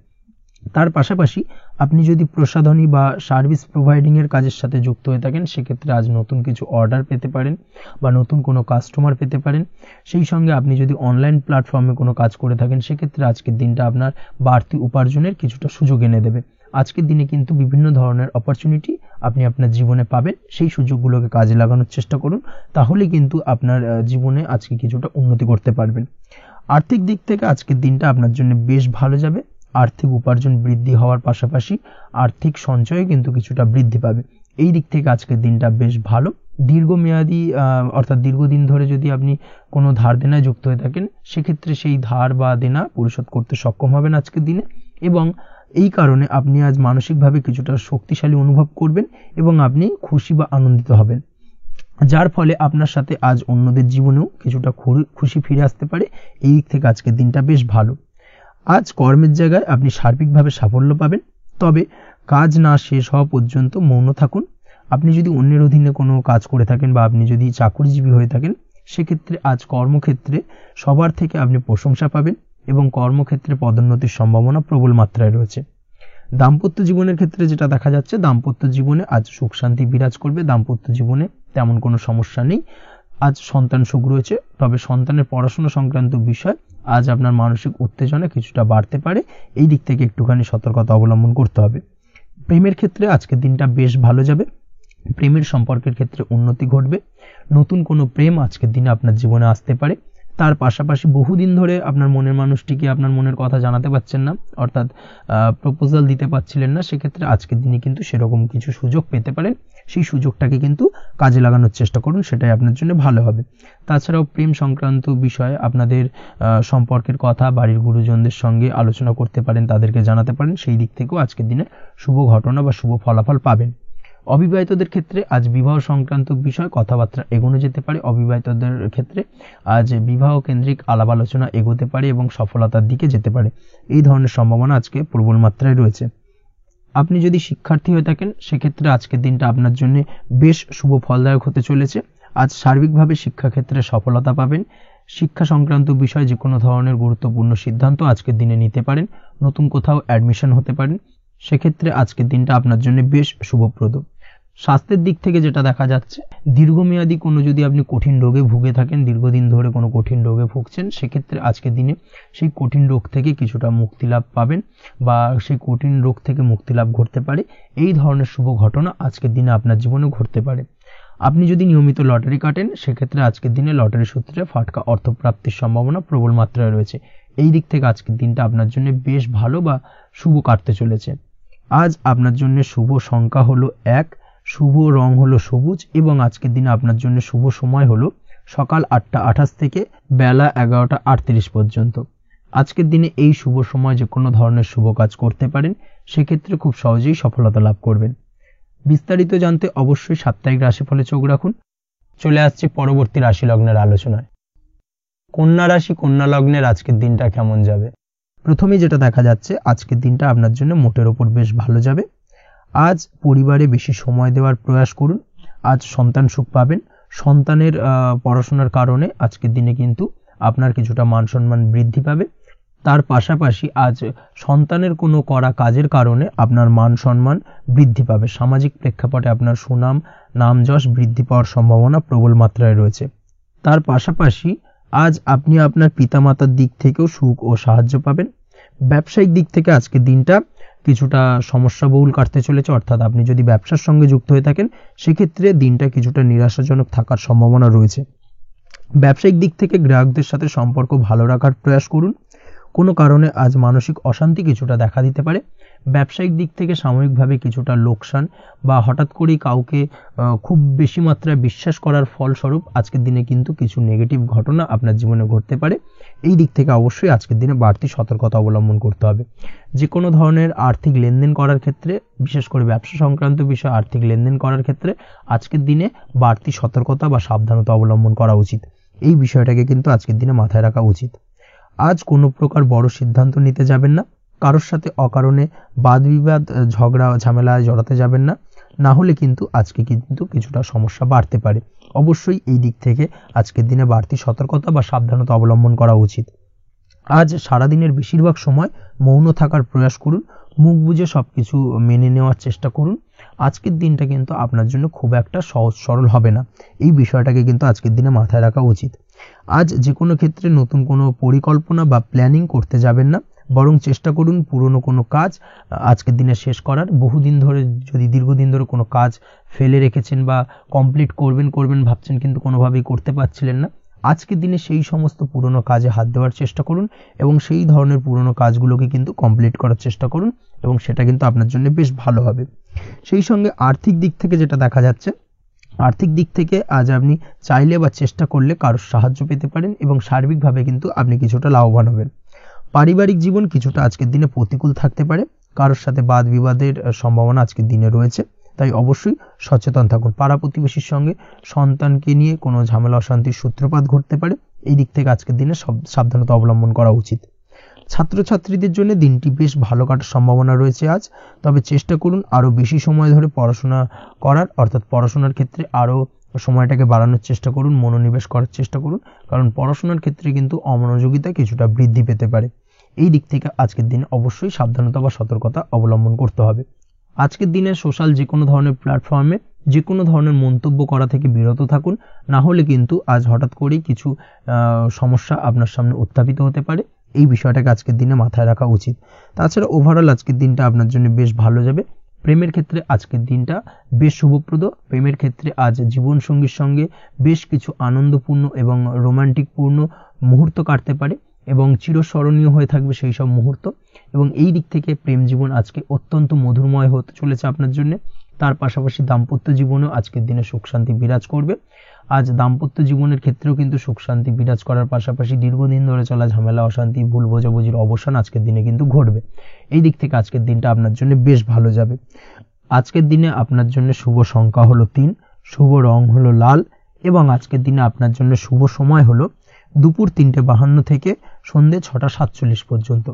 তার পাশাপাশি আপনি যদি প্রসাধনী বা সার্ভিস প্রোভাইডিং এর কাজের সাথে যুক্ত হয়ে থাকেন, সেক্ষেত্রে আজ নতুন কিছু অর্ডার পেতে পারেন বা নতুন কোনো কাস্টমার পেতে পারেন। সেই সঙ্গে আপনি যদি অনলাইন প্ল্যাটফর্মে কোনো কাজ করে থাকেন, সেক্ষেত্রে আজকের দিনটা আপনার বাড়তি উপার্জনের কিছুটা সুযোগ এনে দেবে। আজকের দিনে কিন্তু বিভিন্ন ধরনের অপরচুনিটি আপনি আপনার জীবনে পাবেন। সেই সুযোগগুলোকে কাজে লাগানোর চেষ্টা করুন, তাহলে কিন্তু আপনার জীবনে আজকে কিছুটা উন্নতি করতে পারবেন। আর্থিক দিক থেকে আজকের দিনটা আপনার জন্য বেশ ভালো যাবে। আর্থিক উপার্জন বৃদ্ধি হওয়ার পাশাপাশি আর্থিক সঞ্চয় কিন্তু কিছুটা বৃদ্ধি পাবে। এই দিক থেকে আজকের দিনটা বেশ ভালো। দীর্ঘমেয়াদী অর্থাৎ দীর্ঘদিন ধরে যদি আপনি কোনো ধার দেনায় যুক্ত হয়ে থাকেন, সেক্ষেত্রে সেই ধার বা দেনা পরিশোধ করতে সক্ষম হবেন আজকের দিনে, এবং এই কারণে আপনি আজ মানসিকভাবে কিছুটা শক্তিশালী অনুভব করবেন এবং আপনি খুশি বা আনন্দিত হবেন, যার ফলে আপনার সাথে আজ অন্যদের জীবনেও কিছুটা খুশি ফিরে আসতে পারে। এই দিক থেকে আজকের দিনটা বেশ ভালো। আজ কর্মের জায়গায় আপনি সার্বিকভাবে সাফল্য পাবেন, তবে কাজ না শেষ হওয়া পর্যন্ত মৌন থাকুন। আপনি যদি অন্যের অধীনে কোনো কাজ করে থাকেন বা আপনি যদি চাকরিজীবী হয়ে থাকেন, সেক্ষেত্রে আজ কর্মক্ষেত্রে সবার থেকে আপনি প্রশংসা পাবেন এবং কর্মক্ষেত্রে পদোন্নতির সম্ভাবনা প্রবল মাত্রায় রয়েছে। দাম্পত্য জীবনের ক্ষেত্রে যেটা দেখা যাচ্ছে, দাম্পত্য জীবনে আজ সুখ শান্তি বিরাজ করবে। দাম্পত্য জীবনে তেমন কোনো সমস্যা নেই। আজ সন্তান সুখ রয়েছে, তবে সন্তানের পড়াশোনা সংক্রান্ত বিষয় আজ আপনার মানসিক উত্তেজনা কিছুটা বাড়তে পারে। এই দিক থেকে একটুখানি সতর্কতা অবলম্বন করতে হবে। প্রেমের ক্ষেত্রে আজকের দিনটা বেশ ভালো যাবে। প্রেমের সম্পর্কের ক্ষেত্রে উন্নতি ঘটবে। নতুন কোনো প্রেম আজকের দিনে আপনার জীবনে আসতে পারে। তার পাশাপাশি বহুদিন ধরে আপনার মনের মানুষটিকে আপনার মনের কথা জানাতে পারছেন না, অর্থাৎ প্রপোজাল দিতে পারছিলেন না, সেক্ষেত্রে আজকের দিনে কিন্তু সেরকম কিছু সুযোগ পেতে পারেন। সেই সুযোগটাকে কিন্তু কাজে লাগানোর চেষ্টা করুন, সেটাই আপনার জন্য ভালো হবে। তাছাড়াও প্রেম সংক্রান্ত বিষয়ে আপনাদের সম্পর্কের কথা বাড়ির গুরুজনদের সঙ্গে আলোচনা করতে পারেন, তাদেরকে জানাতে পারেন। সেই দিক থেকেও আজকের দিনে শুভ ঘটনা বা শুভ ফলাফল পাবেন। অবিবাহিতদের ক্ষেত্রে আজ বিবাহ সংক্রান্ত বিষয় কথাবার্তা এগোনো যেতে পারে। অবিবাহিতদের ক্ষেত্রে আজ বিবাহ কেন্দ্রিক আলাপ আলোচনা এগোতে পারে এবং সফলতার দিকে যেতে পারে। এই ধরনের সম্ভাবনা আজকে প্রবল মাত্রায় রয়েছে। আপনি যদি শিক্ষার্থী হয়ে থাকেন, সেক্ষেত্রে আজকের দিনটা আপনার জন্য বেশ শুভ ফলদায়ক হতে চলেছে। আজ সার্বিকভাবে শিক্ষাক্ষেত্রে সফলতা পাবেন। শিক্ষা সংক্রান্ত বিষয়ে যে কোনো ধরনের গুরুত্বপূর্ণ সিদ্ধান্ত আজকের দিনে নিতে পারেন। নতুন কোথাও অ্যাডমিশন হতে পারেন, সেক্ষেত্রে আজকের দিনটা আপনার জন্য বেশ শুভপ্রদ। স্বাস্থ্যের দিক থেকে যেটা দেখা যাচ্ছে, দীর্ঘমেয়াদী কোনো যদি আপনি কঠিন রোগে ভুগে থাকেন, দীর্ঘদিন ধরে কোনো কঠিন রোগে ভুগছেন, সেক্ষেত্রে আজকের দিনে সেই কঠিন রোগ থেকে কিছুটা মুক্তি লাভ পাবেন বা সেই কঠিন রোগ থেকে মুক্তি লাভ ঘটতে পারে। এই ধরনের শুভ ঘটনা আজকের দিনে আপনার জীবনে ঘটতে পারে। আপনি যদি নিয়মিত লটারি কাটেন, সেক্ষেত্রে আজকের দিনে লটারি সূত্রে ফাটকা অর্থপ্রাপ্তির সম্ভাবনা প্রবল মাত্রায় রয়েছে। এই দিক থেকে আজকের দিনটা আপনার জন্য বেশ ভালো বা শুভ কাটতে চলেছে। আজ আপনার জন্য শুভ সংখ্যা হলো 1, শুভ রং হলো সবুজ এবং আজকের দিনে আপনার জন্য শুভ সময় হলো সকাল 8:28 থেকে বেলা 11:38 পর্যন্ত। আজকের দিনে এই শুভ সময় যে কোনো ধরনের শুভ কাজ করতে পারেন, সেক্ষেত্রে খুব সহজেই সফলতা লাভ করবেন। বিস্তারিত জানতে অবশ্যই সাপ্তাহিক রাশিফলে চোখ রাখুন। চলে আসছি পরবর্তী রাশি লগ্নের আলোচনায়। কন্যা রাশি কন্যা লগ্নের আজকের দিনটা কেমন যাবে? প্রথমেই যেটা দেখা যাচ্ছে, আজকের দিনটা আপনার জন্য মোটের ওপর বেশ ভালো যাবে। আজ পরিবারে বেশি সময় দেওয়ার প্রয়াস করুন। আজ সন্তান সুখ পাবেন। সন্তানের পড়াশোনার কারণে আজকের দিনে কিন্তু আপনার কিছুটা মান সম্মান বৃদ্ধি পাবে। তার পাশাপাশি আজ সন্তানের কোনো করা কাজের কারণে আপনার মান সম্মান বৃদ্ধি পাবে। সামাজিক প্রেক্ষাপটে আপনার সুনাম নাম যশ বৃদ্ধি পাওয়ার সম্ভাবনা প্রবল মাত্রায় রয়েছে। তার পাশাপাশি আজ আপনি আপনার পিতামাতার দিক থেকেও সুখ ও সাহায্য পাবেন। ব্যবসায়িক দিক থেকে আজকের দিনটা কিছুটা সমস্যাবহুল কাটতে চলেছে, অর্থাৎ আপনি যদি ব্যবসার সঙ্গে যুক্ত হয়ে থাকেন সেক্ষেত্রে দিনটা কিছুটা নিরাশাজনক থাকার সম্ভাবনা রয়েছে। ব্যবসায়িক দিক থেকে গ্রাহকদের সাথে সম্পর্ক ভালো রাখার প্রয়াস করুন। কোনো কারণে আজ মানসিক অশান্তি কিছুটা দেখা দিতে পারে। ব্যবসায়িক দিক থেকে সাময়িকভাবে কিছুটা লোকসান বা হঠাৎ করেই কাউকে খুব বেশি মাত্রায় বিশ্বাস করার ফলস্বরূপ আজকের দিনে কিন্তু কিছু নেগেটিভ ঘটনা আপনার জীবনে ঘটতে পারে। এই দিক থেকে অবশ্যই আজকের দিনে বাড়তি সতর্কতা অবলম্বন করতে হবে। যে কোনো ধরনের আর্থিক লেনদেন করার ক্ষেত্রে, বিশেষ করে ব্যবসা সংক্রান্ত বিষয়ে আর্থিক লেনদেন করার ক্ষেত্রে আজকের দিনে বাড়তি সতর্কতা বা সাবধানতা অবলম্বন করা উচিত। এই বিষয়টাকে কিন্তু আজকের দিনে মাথায় রাখা উচিত। আজ কোনো প্রকার বড় সিদ্ধান্ত নিতে যাবেন না। কারোর সাথে অকারণে বাদ বিবাদ ঝগড়া ঝামেলায় জড়াতে যাবেন না, না হলে কিন্তু আজকে কিন্তু কিছুটা সমস্যা বাড়তে পারে। অবশ্যই এই দিক থেকে আজকের দিনে বাড়তি সতর্কতা বা সাবধানতা অবলম্বন করা উচিত। আজ সারাদিনের বেশিরভাগ সময় মৌন থাকার প্রয়াস করুন, মুখ বুজে সবকিছু মেনে নেওয়ার চেষ্টা করুন। আজকের দিনটা কিন্তু আপনার জন্য খুব একটা সহজ সরল হবে না, এই বিষয়টাকে কিন্তু আজকের দিনে মাথায় রাখা উচিত। আজ যে কোনো ক্ষেত্রে নতুন কোনো পরিকল্পনা বা প্ল্যানিং করতে যাবেন না, বরং চেষ্টা করুন পুরনো কোনো কাজ আজকের দিনে শেষ করার। বহুদিন ধরে যদি দীর্ঘদিন ধরে কোনো কাজ ফেলে রেখেছেন বা কমপ্লিট করবেন ভাবছেন কিন্তু কোনোভাবেই করতে পারছিলেন না, আজকের দিনে সেই সমস্ত পুরনো কাজে হাত দেওয়ার চেষ্টা করুন এবং সেই ধরনের পুরনো কাজগুলোকে কিন্তু কমপ্লিট করার চেষ্টা করুন এবং সেটা কিন্তু আপনার জন্য বেশ ভালো হবে। সেই সঙ্গে আর্থিক দিক থেকে যেটা দেখা যাচ্ছে, আর্থিক দিক থেকে আজ আপনি চাইলে বা চেষ্টা করলে কারোর সাহায্য পেতে পারেন এবং সার্বিকভাবে কিন্তু আপনি কিছুটা লাভবান হবেন। পারিবারিক জীবন কিছুটা আজকের দিনে প্রতিকূল থাকতে পারে, কারোর সাথে বাদ বিবাদের সম্ভাবনা আজকের দিনে রয়েছে, তাই অবশ্যই সচেতন থাকুন। পাড়া প্রতিবেশীর সঙ্গে সন্তানকে নিয়ে কোনো ঝামেলা অশান্তির সূত্রপাত ঘটতে পারে, এই দিক থেকে আজকের দিনে সাবধানতা অবলম্বন করা উচিত। ছাত্রছাত্রীদের জন্য দিনটি বেশ ভালো কাটার সম্ভাবনা রয়েছে আজ, তবে চেষ্টা করুন আরও বেশি সময় ধরে পড়াশোনা করার, অর্থাৎ পড়াশোনার ক্ষেত্রে আরও সময়টাকে বাড়ানোর চেষ্টা করুন, মনোনিবেশ করার চেষ্টা করুন, কারণ পড়াশোনার ক্ষেত্রে কিন্তু অমনোযোগিতা কিছুটা বৃদ্ধি পেতে পারে। এই দিক থেকে আজকের দিনে অবশ্যই সাবধানতা বা সতর্কতা অবলম্বন করতে হবে। আজকের দিনে সোশ্যাল যে কোনো ধরনের প্ল্যাটফর্মে যে কোনো ধরনের মন্তব্য করা থেকে বিরত থাকুন, না হলে কিন্তু আজ হঠাৎ করেই কিছু সমস্যা আপনার সামনে উত্থাপিত হতে পারে। এই বিষয়টাকে আজকের দিনে মাথায় রাখা উচিত। তাছাড়া ওভারঅল আজকের দিনটা আপনার জন্য বেশ ভালো যাবে। প্রেমের ক্ষেত্রে আজকের দিনটা বেশ শুভপ্রদ। প্রেমের ক্ষেত্রে আজ জীবনসঙ্গীর সঙ্গে বেশ কিছু আনন্দপূর্ণ এবং রোমান্টিকপূর্ণ মুহূর্ত কাটতে পারে এবং চিরস্মরণীয় হয়ে থাকবে সেই সব মুহূর্ত, এবং এই দিক থেকে প্রেম জীবন আজকে অত্যন্ত মধুরময় হতে চলেছে আপনার জন্য। তার পাশাপাশি দাম্পত্য জীবনেও আজকের দিনে সুখ শান্তি বিরাজ করবে। আজ দাম্পত্য জীবনের ক্ষেত্রেও কিন্তু সুখ শান্তি বিরাজ করার পাশাপাশি দীর্ঘদিন ধরে চলা ঝামেলা অশান্তি ভুল বোঝাবুঝির অবসান আজকের দিনে কিন্তু ঘটবে। এই দিক থেকে আজকের দিনটা আপনার জন্য বেশ ভালো যাবে। আজকের দিনে আপনার জন্য শুভ সংখ্যা হলো 3, শুভ রং হলো লাল এবং আজকের দিনে আপনার জন্য শুভ সময় হলো দুপুর 3:52 থেকে সন্ধ্যে 6:47 পর্যন্ত।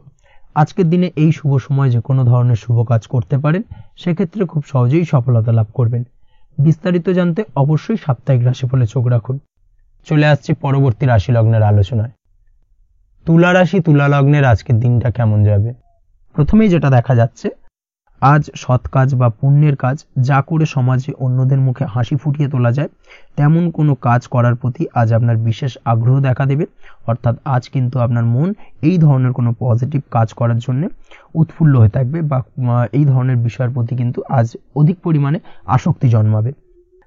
আজকের দিনে এই শুভ সময় যে কোনো ধরনের শুভ কাজ করতে পারেন, সেক্ষেত্রে খুব সহজেই সফলতা লাভ করবেন। বিস্তারিত জানতে অবশ্যই সাপ্তাহিক রাশিফলে চোখ রাখুন। চলে আসছি পরবর্তী রাশি লগ্নের আলোচনায়। তুলা রাশি তুলা লগ্নের আজকের দিনটা কেমন যাবে? প্রথমেই যেটা দেখা যাচ্ছে, আজ সৎ কাজ বা পুণ্যের কাজ যা করে সমাজে অন্যদের মুখে হাসি ফুটিয়ে তোলা যায় তেমন কোনো কাজ করার প্রতি আজ আপনার বিশেষ আগ্রহ দেখা দেবে। অর্থাৎ আজ কিন্তু আপনার মন এই ধরনের কোনো পজিটিভ কাজ করার জন্য উৎফুল্ল হয়ে থাকবে বা এই ধরনের বিষয়ের প্রতি কিন্তু আজ অধিক পরিমাণে আসক্তি জন্মাবে।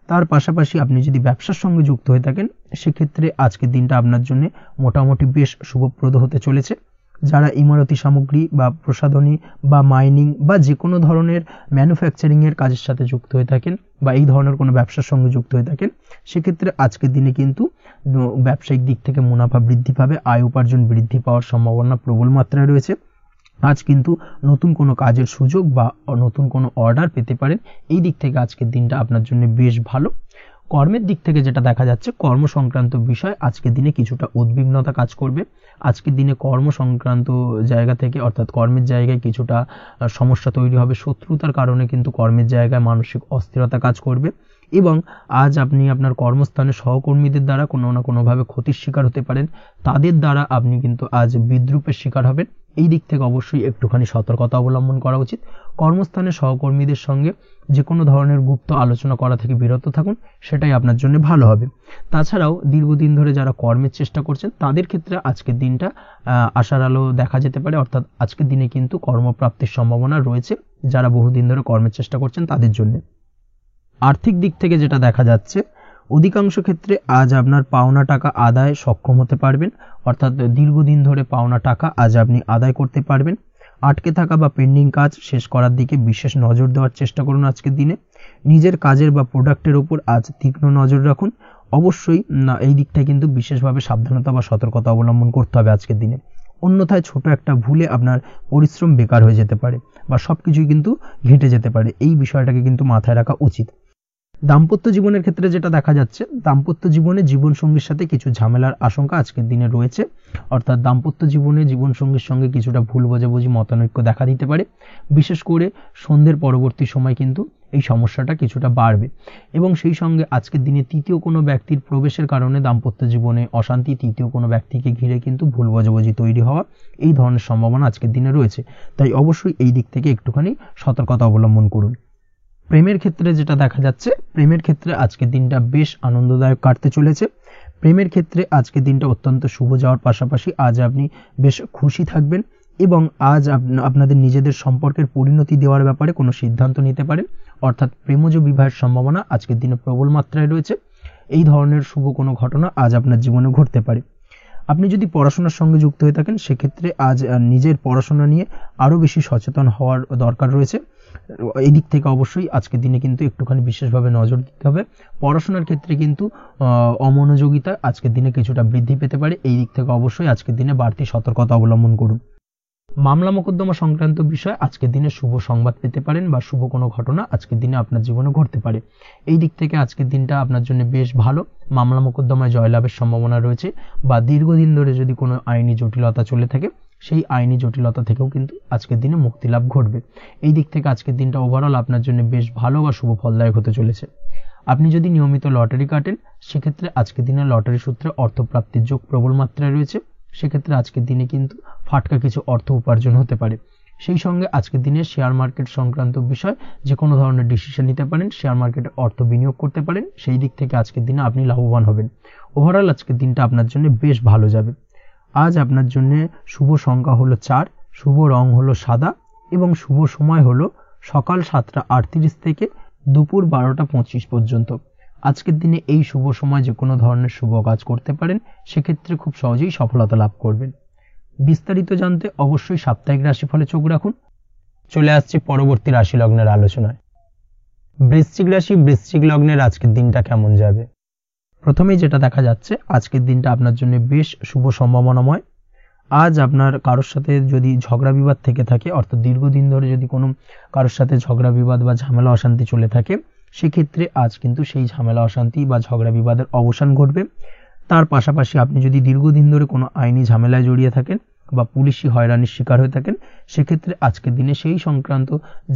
তার পাশাপাশি আপনি যদি ব্যবসার সঙ্গে যুক্ত হয়ে থাকেন, সেক্ষেত্রে আজকের দিনটা আপনার জন্য মোটামুটি বেশ শুভপ্রদ হতে চলেছে। যারা ইমারতি সামগ্রী বা প্রসাধনী বা মাইনিং বা যে কোনো ধরনের ম্যানুফ্যাকচারিংয়ের কাজের সাথে যুক্ত হয়ে থাকেন বা এই ধরনের কোনো ব্যবসার সঙ্গে যুক্ত হয়ে থাকেন, সেক্ষেত্রে আজকের দিনে কিন্তু ব্যবসায়িক দিক থেকে মুনাফা বৃদ্ধি পাবে, আয় উপার্জন বৃদ্ধি পাওয়ার সম্ভাবনা প্রবল মাত্রায় রয়েছে। আজ কিন্তু নতুন কোনো কাজের সুযোগ বা নতুন কোনো অর্ডার পেতে পারেন। এই দিক থেকে আজকের দিনটা আপনার জন্য বেশ ভালো। কর্মের দিক থেকে যেটা দেখা যাচ্ছে, কর্ম সংক্রান্ত বিষয় আজকের দিনে কিছুটা উদ্বিগ্নতা কাজ করবে। আজকের দিনে কর্ম সংক্রান্ত জায়গা থেকে, অর্থাৎ কর্মের জায়গায় কিছুটা সমস্যা তৈরি হবে। শত্রুতার কারণে কিন্তু কর্মের জায়গায় মানসিক অস্থিরতা কাজ করবে এবং আজ আপনি আপনার কর্মস্থানে সহকর্মীদের দ্বারা কোনো না কোনোভাবে ক্ষতির শিকার হতে পারেন, তাদের দ্বারা আপনি কিন্তু আজ বিদ্রূপের শিকার হবেন। এই দিক থেকে অবশ্যই একটুখানি সতর্কতা অবলম্বন করা উচিত। কর্মস্থানে সহকর্মীদের সঙ্গে যে কোনো ধরনের গুপ্ত আলোচনা করা থেকে বিরত থাকুন, সেটাই আপনার জন্য ভালো হবে। তাছাড়াও দীর্ঘদিন ধরে যারা কর্মের চেষ্টা করছেন তাদের ক্ষেত্রে আজকের দিনটা আশার আলো দেখা যেতে পারে, অর্থাৎ আজকের দিনে কিন্তু কর্মপ্রাপ্তির সম্ভাবনা রয়েছে যারা বহুদিন ধরে কর্মের চেষ্টা করছেন তাদের জন্য। আর্থিক দিক থেকে যেটা দেখা যাচ্ছে, অধিকাংশ ক্ষেত্রে আজ আপনার পাওনা টাকা আদায় সক্ষম হতে পারবেন, অর্থাৎ দীর্ঘদিন ধরে পাওনা টাকা আজ আপনি আদায় করতে পারবেন। আটকে থাকা বা পেন্ডিং কাজ শেষ করার দিকে বিশেষ নজর দেওয়ার চেষ্টা করুন আজকের দিনে। নিজের কাজের বা প্রোডাক্টের উপর আজ তীক্ষ্ণ নজর রাখুন। অবশ্যই এই দিকটায় কিন্তু বিশেষভাবে সাবধানতা বা সতর্কতা অবলম্বন করতে হবে আজকের দিনে, অন্যথায় ছোট একটা ভুলে আপনার পরিশ্রম বেকার হয়ে যেতে পারে বা সবকিছুই কিন্তু ঘেটে যেতে পারে। এই বিষয়টাকে কিন্তু মাথায় রাখা উচিত। দাম্পত্য জীবনের ক্ষেত্রে যেটা দেখা যাচ্ছে, দাম্পত্য জীবনে জীবনসঙ্গীর সাথে কিছু ঝামেলার আশঙ্কা আজকের দিনে রয়েছে, অর্থাৎ দাম্পত্য জীবনে জীবনসঙ্গীর সঙ্গে কিছুটা ভুল বোঝাবুঝি মতানৈক্য দেখা দিতে পারে। বিশেষ করে সন্ধ্যের পরবর্তী সময় কিন্তু এই সমস্যাটা কিছুটা বাড়বে এবং সেই সঙ্গে আজকের দিনে তৃতীয় কোনো ব্যক্তির প্রবেশের কারণে দাম্পত্য জীবনে অশান্তি, তৃতীয় কোনো ব্যক্তিকে ঘিরে কিন্তু ভুল বোঝাবুঝি তৈরি হওয়া, এই ধরনের সম্ভাবনা আজকের দিনে রয়েছে। তাই অবশ্যই এই দিক থেকে একটুখানি সতর্কতা অবলম্বন করুন। প্রেমের ক্ষেত্রে যেটা দেখা যাচ্ছে, প্রেমের ক্ষেত্রে আজকের দিনটা বেশ আনন্দদায়ক কাটতে চলেছে। প্রেমের ক্ষেত্রে আজকের দিনটা অত্যন্ত শুভ যাওয়ার পাশাপাশি আজ আপনি বেশ খুশি থাকবেন এবং আজ আপনাদের নিজেদের সম্পর্কের পরিণতি দেওয়ার ব্যাপারে কোনো সিদ্ধান্ত নিতে পারেন, অর্থাৎ প্রেমজ বিবাহের সম্ভাবনা আজকের দিনে প্রবল মাত্রায় রয়েছে। এই ধরনের শুভ কোনো ঘটনা আজ আপনার জীবনে ঘটতে পারে। আপনি যদি পড়াশোনার সঙ্গে যুক্ত হয়ে থাকেন সেক্ষেত্রে আজ নিজের পড়াশোনা নিয়ে আরও বেশি সচেতন হওয়ার দরকার রয়েছে। এই দিক থেকে অবশ্যই আজকের দিনে কিন্তু একটুখানি বিশেষভাবে নজর দিতে হবে। পড়াশোনার ক্ষেত্রে কিন্তু অমনোযোগিতা আজকের দিনে কিছুটা বৃদ্ধি পেতে পারে। এই দিক থেকে অবশ্যই আজকের দিনে বাড়তি সতর্কতা অবলম্বন করুন। মামলা মোকদ্দমা সংক্রান্ত বিষয়ে আজকের দিনে শুভ সংবাদ পেতে পারেন বা শুভ কোনো ঘটনা আজকের দিনে আপনার জীবনে ঘটতে পারে। এই দিক থেকে আজকের দিনটা আপনার জন্য বেশ ভালো। মামলা মোকদ্দমায় জয়লাভের সম্ভাবনা রয়েছে বা দীর্ঘদিন ধরে যদি কোনো আইনি জটিলতা চলে থাকে সেই আইনি জটিলতা থেকেও কিন্তু আজকের দিনে মুক্তি লাভ ঘটবে। এই দিক থেকে আজকের দিনটা ওভারঅল আপনার জন্য বেশ ভালো বা শুভ ফলদায়ক হতে চলেছে। আপনি যদি নিয়মিত লটারি কাটেন সেক্ষেত্রে আজকের দিনে লটারি সূত্রে অর্থপ্রাপ্তির যোগ প্রবল মাত্রায় রয়েছে। সেক্ষেত্রে আজকের দিনে কিন্তু ফাটকা কিছু অর্থ উপার্জন হতে পারে। সেই সঙ্গে আজকের দিনে শেয়ার মার্কেট সংক্রান্ত বিষয় যে কোনো ধরনের ডিসিশন নিতে পারেন, শেয়ার মার্কেটে অর্থ বিনিয়োগ করতে পারেন। সেই দিক থেকে আজকের দিনে আপনি লাভবান হবেন। ওভারঅল আজকের দিনটা আপনার জন্য বেশ ভালো যাবে। আজ আপনার জন্য শুভ সংখ্যা হলো 4, শুভ রং হলো সাদা এবং শুভ সময় হলো সকাল 7:38 থেকে দুপুর 12:25 পর্যন্ত। আজকের দিনে এই শুভ সময় যে কোনো ধরনের শুভ কাজ করতে পারেন, সেক্ষেত্রে খুব সহজেই সফলতা লাভ করবেন। বিস্তারিত জানতে অবশ্যই সাপ্তাহিক রাশিফলে চোখ রাখুন। চলে আসছে পরবর্তী রাশি লগ্নের আলোচনায়। বৃশ্চিক রাশি, বৃশ্চিক লগ্নের আজকের দিনটা কেমন যাবে? প্রথমেই যেটা দেখা যাচ্ছে, আজকের দিনটা আপনার জন্য বেশ শুভ সম্ভাবনাময়। আজ আপনার কারোর সাথে যদি ঝগড়া বিবাদ থেকে থাকে, অর্থাৎ দীর্ঘদিন ধরে যদি কোনো কারোর সাথে ঝগড়া বিবাদ বা ঝামেলা অশান্তি চলে থাকে, সেক্ষেত্রে আজ কিন্তু সেই ঝামেলা অশান্তি বা ঝগড়া বিবাদের অবসান ঘটবে। তার পাশাপাশি আপনি যদি দীর্ঘদিন ধরে কোনো আইনি ঝামেলায় জড়িয়ে থাকেন বা পুলিশি হয়রানির শিকার হয়ে থাকেন, সেক্ষেত্রে আজকের দিনে সেই সংক্রান্ত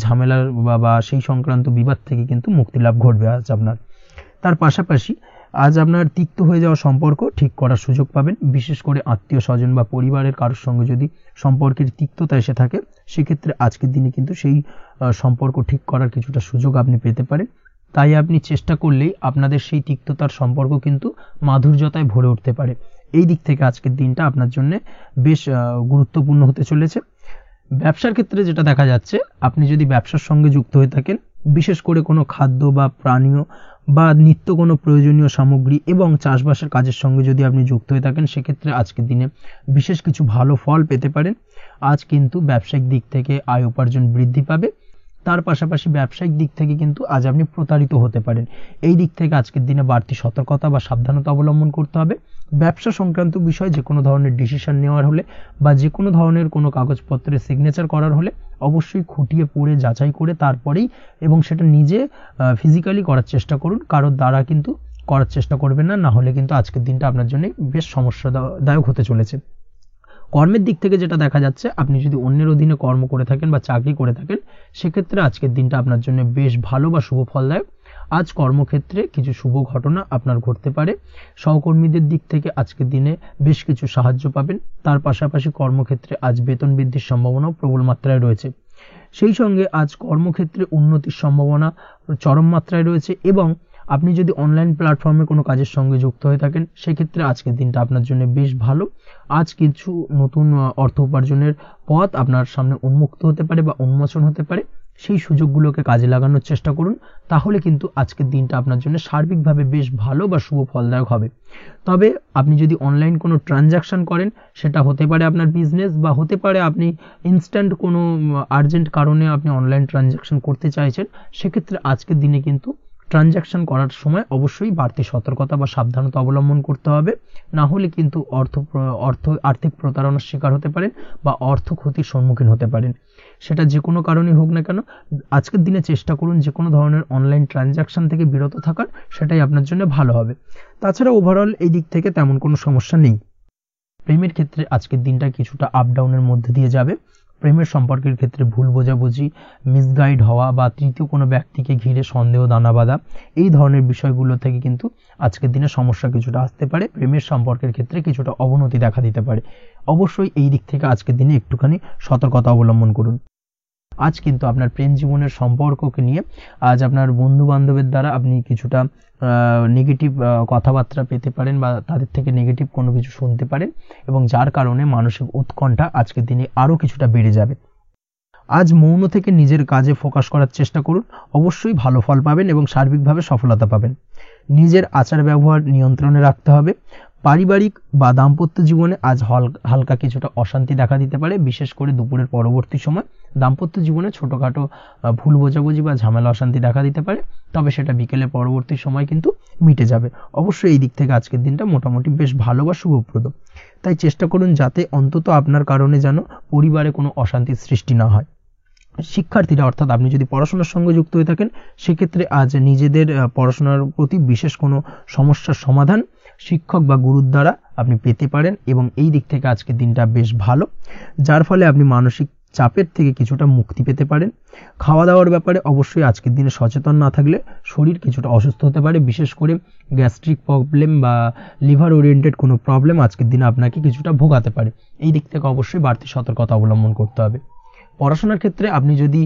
ঝামেলার বা সেই সংক্রান্ত বিবাদ থেকে কিন্তু মুক্তি লাভ ঘটবে আজ আপনার। তার পাশাপাশি আজ আপনার তিক্ত হয়ে যাওয়া সম্পর্ক ঠিক করার সুযোগ পাবেন। বিশেষ করে আত্মীয় স্বজন বা পরিবারের কারোর সঙ্গে যদি সম্পর্কের তিক্ততা এসে থাকে, সেক্ষেত্রে আজকের দিনে কিন্তু সেই সম্পর্ক ঠিক করার কিছুটা সুযোগ আপনি পেতে পারেন। তাই আপনি চেষ্টা করলেই আপনাদের সেই তিক্ততার সম্পর্ক কিন্তু মাধুর্যতায় ভরে উঠতে পারে। এই দিক থেকে আজকের দিনটা আপনার জন্য বেশ গুরুত্বপূর্ণ হতে চলেছে। ব্যবসার ক্ষেত্রে যেটা দেখা যাচ্ছে, আপনি যদি ব্যবসার সঙ্গে যুক্ত হয়ে থাকেন, বিশেষ করে কোনো খাদ্য বা পানীয় বা নিত্য কোনো প্রয়োজনীয় সামগ্রী এবং চাষবাসের কাজের সঙ্গে যদি আপনি যুক্ত হয়ে থাকেন, সেক্ষেত্রে আজকের দিনে বিশেষ কিছু ভালো ফল পেতে পারেন। আজ কিন্তু ব্যবসায়িক দিক থেকে আয় উপার্জন বৃদ্ধি পাবে। তার পাশাপাশি ব্যবসায়িক দিক থেকে কিন্তু আজ আপনি প্রতারিত হতে পারেন। এই দিক থেকে আজকের দিনে বাড়তি সতর্কতা বা সাবধানতা অবলম্বন করতে হবে। ব্যবসা সংক্রান্ত বিষয়ে যে কোনো ধরনের ডিসিশন নেওয়ার হলে বা যে কোনো ধরনের কোনো কাগজপত্রে সিগনেচার করার হলে অবশ্যই খুঁটিয়ে পড়ে যাচাই করে তারপরেই এবং সেটা নিজে ফিজিক্যালি করার চেষ্টা করুন। কারোর দ্বারা কিন্তু করার চেষ্টা করবেন না, না হলে কিন্তু আজকের দিনটা আপনার জন্য বেশ সমস্যাদায়ক হতে চলেছে। কর্মের দিক থেকে যেটা দেখা যাচ্ছে, আপনি যদি অন্যের অধীনে কর্ম করে থাকেন বা চাকরি করে থাকেন, সেক্ষেত্রে আজকের দিনটা আপনার জন্য বেশ ভালো বা শুভ ফলদায়ক। আজ কর্মক্ষেত্রে কিছু শুভ ঘটনা আপনার ঘটতে পারে। সহকর্মীদের দিক থেকে আজকের দিনে বেশ কিছু সাহায্য পাবেন। তার পাশাপাশি কর্মক্ষেত্রে আজ বেতন বৃদ্ধির সম্ভাবনাও প্রবল মাত্রায় রয়েছে। সেই সঙ্গে আজ কর্মক্ষেত্রে উন্নতির সম্ভাবনা চরম মাত্রায় রয়েছে এবং আপনি যদি অনলাইন প্ল্যাটফর্মে কোনো কাজের সঙ্গে যুক্ত হয়ে থাকেন সেক্ষেত্রে আজকের দিনটা আপনার জন্য বেশ ভালো। আজ কিছু নতুন অর্থ উপার্জনের পথ আপনার সামনে উন্মুক্ত হতে পারে বা উন্মোচন হতে পারে। সেই সুযোগগুলোকে কাজে লাগানোর চেষ্টা করুন, তাহলে কিন্তু আজকের দিনটা আপনার জন্য সার্বিকভাবে বেশ ভালো বা শুভ ফলদায়ক হবে। তবে আপনি যদি অনলাইন কোনো ট্রানজাকশন করেন, সেটা হতে পারে আপনার বিজনেস বা হতে পারে আপনি ইনস্ট্যান্ট কোনো আর্জেন্ট কারণে আপনি অনলাইন ট্রানজাকশন করতে চাইছেন, সেক্ষেত্রে আজকের দিনে কিন্তু ট্রানজাকশন করার সময় অবশ্যই বাড়তি সতর্কতা বা সাবধানতা অবলম্বন করতে হবে, না হলে কিন্তু আর্থিক প্রতারণার শিকার হতে পারেন বা অর্থ ক্ষতির সম্মুখীন হতে পারেন। সেটা যে কোনো কারণেই হোক না কেন, আজকের দিনে চেষ্টা করুন যে কোনো ধরনের অনলাইন ট্রানজাকশন থেকে বিরত থাকার, সেটাই আপনার জন্য ভালো হবে। তাছাড়া ওভারঅল এই দিক থেকে তেমন কোনো সমস্যা নেই। প্রেমের ক্ষেত্রে আজকের দিনটা কিছুটা আপ ডাউনের মধ্যে দিয়ে যাবে। প্রেমের সম্পর্কের ক্ষেত্রে ভুল বোঝাবুঝি, মিসগাইড হওয়া বা তৃতীয় কোনো ব্যক্তিকে ঘিরে সন্দেহ দানা বাঁধা, এই ধরনের বিষয়গুলো থেকে কিন্তু আজকের দিনে সমস্যা কিছুটা আসতে পারে। প্রেমের সম্পর্কের ক্ষেত্রে কিছুটা অবনতি দেখা দিতে পারে। অবশ্যই এই দিক থেকে আজকের দিনে একটুখানি সতর্কতা অবলম্বন করুন। আজ কিন্তু আপনার প্রেম জীবনের সম্পর্ককে নিয়ে আজ আপনার বন্ধু বান্ধবের দ্বারা আপনি কিছুটা নেগেটিভ কথাবার্তা পেতে পারেন বা তাদের থেকে নেগেটিভ কোনো কিছু শুনতে পারেন এবং যার কারণে মানসিক উৎকণ্ঠা আজকের দিনে আরও কিছুটা বেড়ে যাবে। আজ মৌন থেকে নিজের কাজে ফোকাস করার চেষ্টা করুন, অবশ্যই ভালো ফল পাবেন এবং সার্বিকভাবে সফলতা পাবেন। নিজের আচার ব্যবহার নিয়ন্ত্রণে রাখতে হবে। পারিবারিক বা দাম্পত্য জীবনে আজ হালকা কিছুটা অশান্তি দেখা দিতে পারে, বিশেষ করে দুপুরের পরবর্তী সময় দাম্পত্য জীবনে ছোটোখাটো ভুল বোঝাবুঝি বা ঝামেলা অশান্তি দেখা দিতে পারে, তবে সেটা বিকেলের পরবর্তী সময় কিন্তু মিটে যাবে। অবশ্যই এই দিক থেকে আজকের দিনটা মোটামুটি বেশ ভালো বা শুভপ্রদ। তাই চেষ্টা করুন যাতে অন্তত আপনার কারণে যেন পরিবারে কোনো অশান্তির সৃষ্টি না হয়। শিক্ষার্থীরা, অর্থাৎ আপনি যদি পড়াশোনার সঙ্গে যুক্ত হয়ে থাকেন, সেক্ষেত্রে আজ নিজেদের পড়াশোনার প্রতি বিশেষ কোনো সমস্যার সমাধান শিক্ষক বা গুরুর দ্বারা আপনি পেতে পারেন এবং এই দিক থেকে আজকের দিনটা বেশ ভালো, যার ফলে আপনি মানসিক চাপের থেকে কিছুটা মুক্তি পেতে পারেন। খাওয়া দাওয়ার ব্যাপারে অবশ্যই আজকের দিনে সচেতন না থাকলে শরীর কিছুটা অসুস্থ হতে পারে, বিশেষ করে গ্যাস্ট্রিক প্রবলেম বা লিভার ওরিয়েন্টেড কোনো প্রবলেম আজকের দিনে আপনাকে কিছুটা ভোগাতে পারে। এই দিক থেকে অবশ্যই বাড়তি সতর্কতা অবলম্বন করতে হবে। পড়াশোনার ক্ষেত্রে আপনি যদি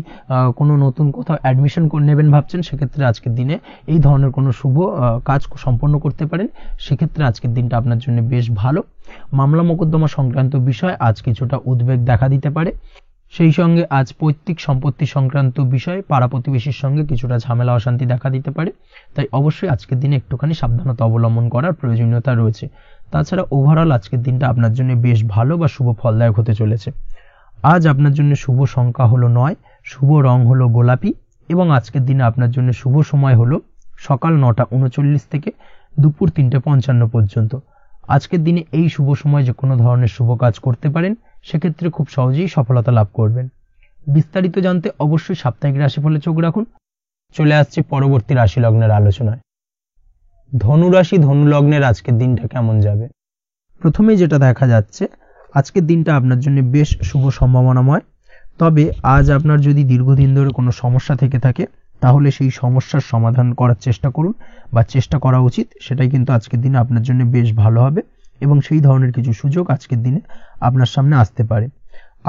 কোনো নতুন কোথাও অ্যাডমিশন নেবেন ভাবছেন, সেক্ষেত্রে আজকের দিনে এই ধরনের কোনো শুভ কাজ সম্পন্ন করতে পারেন, সেক্ষেত্রে আজকের দিনটা আপনার জন্য বেশ ভালো। মামলা মোকদ্দমা সংক্রান্ত বিষয় আজ কিছুটা উদ্বেগ দেখা দিতে পারে। সেই সঙ্গে আজ পৈতৃক সম্পত্তি সংক্রান্ত বিষয়ে পাড়া প্রতিবেশীর সঙ্গে কিছুটা ঝামেলা অশান্তি দেখা দিতে পারে, তাই অবশ্যই আজকের দিনে একটুখানি সাবধানতা অবলম্বন করার প্রয়োজনীয়তা রয়েছে। তাছাড়া ওভারঅল আজকের দিনটা আপনার জন্য বেশ ভালো বা শুভ ফলদায়ক হতে চলেছে। আজ আপনার জন্য শুভ সংখ্যা হলো 9, শুভ রং হলো গোলাপি এবং আজকের দিনে আপনার জন্য শুভ সময় হলো সকাল 9:39 থেকে দুপুর 3:55 পর্যন্ত। আজকের দিনে এই শুভ সময় যে কোনো ধরনের শুভ কাজ করতে পারেন, সেক্ষেত্রে খুব সহজেই সফলতা লাভ করবেন। বিস্তারিত জানতে অবশ্যই সাপ্তাহিক রাশিফলে চোখ রাখুন। চলে আসছে পরবর্তী রাশি লগ্নের আলোচনায়। ধনু রাশি ধনু লগ্নের আজকের দিনটা কেমন যাবে? প্রথমেই যেটা দেখা যাচ্ছে, আজকের দিনটা আপনার জন্য বেশ শুভ সম্ভাবনাময়। তবে আজ আপনার যদি দীর্ঘদিন ধরে কোনো সমস্যা থেকে থাকে, তাহলে সেই সমস্যার সমাধান করার চেষ্টা করুন বা চেষ্টা করা উচিত। সেটাই কিন্তু আজকের দিনে আপনার জন্য বেশ ভালো হবে এবং সেই ধরনের কিছু সুযোগ আজকের দিনে আপনার সামনে আসতে পারে।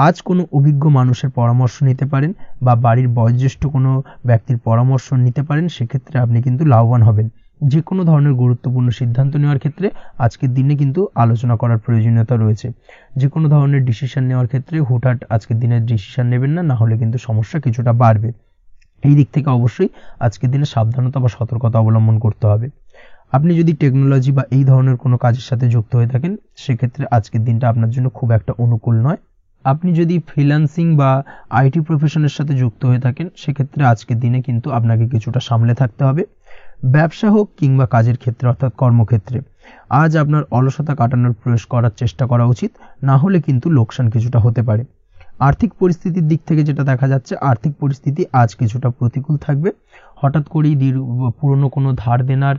আজ কোনো অভিজ্ঞ মানুষের পরামর্শ নিতে পারেন বা বাড়ির বয়োজ্যেষ্ঠ কোনো ব্যক্তির পরামর্শ নিতে পারেন, সেক্ষেত্রে আপনি কিন্তু লাভবান হবেন। যে কোনো ধরনের গুরুত্বপূর্ণ সিদ্ধান্ত নেওয়ার ক্ষেত্রে আজকের দিনে কিন্তু আলোচনা করার প্রয়োজনীয়তা রয়েছে। যে কোনো ধরনের ডিসিশন নেওয়ার ক্ষেত্রে হুটহাট আজকের দিনে ডিসিশন নেবেন না, না হলে কিন্তু সমস্যা কিছুটা বাড়বে। এই দিক থেকে অবশ্যই আজকের দিনে সাবধানতা বা সতর্কতা অবলম্বন করতে হবে। আপনি যদি টেকনোলজি বা এই ধরনের কোনো কাজের সাথে যুক্ত হয়ে থাকেন, সেক্ষেত্রে আজকের দিনটা আপনার জন্য খুব একটা অনুকূল নয়। আপনি যদি ফ্রিল্যান্সিং বা আইটি প্রফেশনের সাথে যুক্ত হয়ে থাকেন, সেক্ষেত্রে আজকের দিনে কিন্তু আপনাকে কিছুটা সামলে থাকতে হবে। ব্যবসা হোক কিংবা কাজের ক্ষেত্রে, অর্থাৎ কর্মক্ষেত্রে, আজ আপনার অলসতা কাটানোর প্রয়াস করার চেষ্টা করা উচিত, না হলে কিন্তু লোকসান কিছুটা হতে পারে। আর্থিক পরিস্থিতির দিক থেকে যেটা দেখা যাচ্ছে, আর্থিক পরিস্থিতি আজ কিছুটা প্রতিকূল থাকবে। হঠাৎ করেই পুরনো কোনো ধার দেনার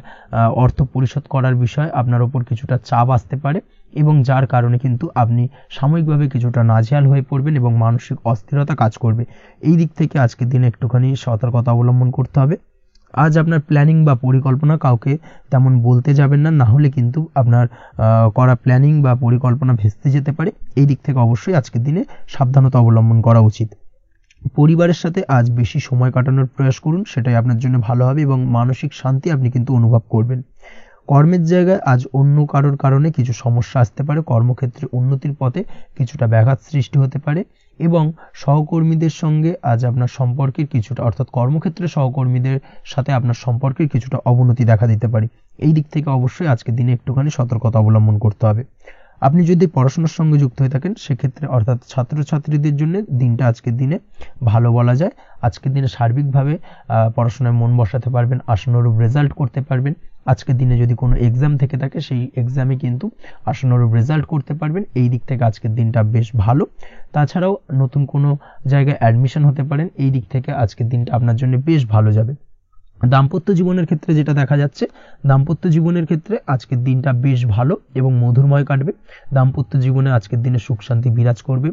অর্থ পরিশোধ করার বিষয় আপনার ওপর কিছুটা চাপ আসতে পারে এবং যার কারণে কিন্তু আপনি সাময়িকভাবে কিছুটা নাজেহাল হয়ে পড়বেন এবং মানসিক অস্থিরতা কাজ করবে। এই দিক থেকে আজকের দিনে একটুখানি সতর্কতা অবলম্বন করতে হবে। আজ আপনার প্ল্যানিং বা পরিকল্পনা কাউকে তেমন বলতে যাবেন না, না হলে কিন্তু আপনার করা প্ল্যানিং বা পরিকল্পনা ভেস্তে যেতে পারে। এই দিক থেকে অবশ্যই আজকের দিনে সাবধানতা অবলম্বন করা উচিত। পরিবারের সাথে আজ বেশি সময় কাটানোর প্রয়াস করুন, সেটাই আপনার জন্য ভালো হবে এবং মানসিক শান্তি আপনি কিন্তু অনুভব করবেন। কর্মের জায়গায় আজ অন্য কারোর কারণে কিছু সমস্যা আসতে পারে, কর্মক্ষেত্রে উন্নতির পথে কিছুটা ব্যাঘাত সৃষ্টি হতে পারে এবং সহকর্মীদের সঙ্গে আজ আপনার সম্পর্কের কিছুটা, অর্থাৎ কর্মক্ষেত্রে সহকর্মীদের সাথে আপনার সম্পর্কের কিছুটা অবনতি দেখা দিতে পারে। এই দিক থেকে অবশ্যই আজকের দিনে একটুখানি সতর্কতা অবলম্বন করতে হবে। আপনি যদি পড়াশোনার সঙ্গে যুক্ত হয়ে থাকেন সেক্ষেত্রে, অর্থাৎ ছাত্রছাত্রীদের জন্য দিনটা আজকের দিনে ভালো বলা যায়। আজকের দিনে সার্বিকভাবে পড়াশোনায় মন বসাতে পারবেন, আশানুরূপ রেজাল্ট করতে পারবেন। আজকের দিনে যদি কোনো এক্সাম থেকে থাকে সেই এক্সামে কিন্তু আশানুরূপ রেজাল্ট করতে পারবেন। এই দিক থেকে আজকের দিনটা বেশ ভালো। তাছাড়াও নতুন কোনো জায়গায় অ্যাডমিশন হতে পারেন, এই দিক থেকে আজকের দিনটা আপনার জন্য বেশ ভালো যাবে। দাম্পত্য জীবনের ক্ষেত্রে যেটা দেখা যাচ্ছে, দাম্পত্য জীবনের ক্ষেত্রে আজকের দিনটা বেশ ভালো এবং মধুরময় কাটবে। দাম্পত্য জীবনে আজকের দিনে সুখ শান্তি বিরাজ করবে।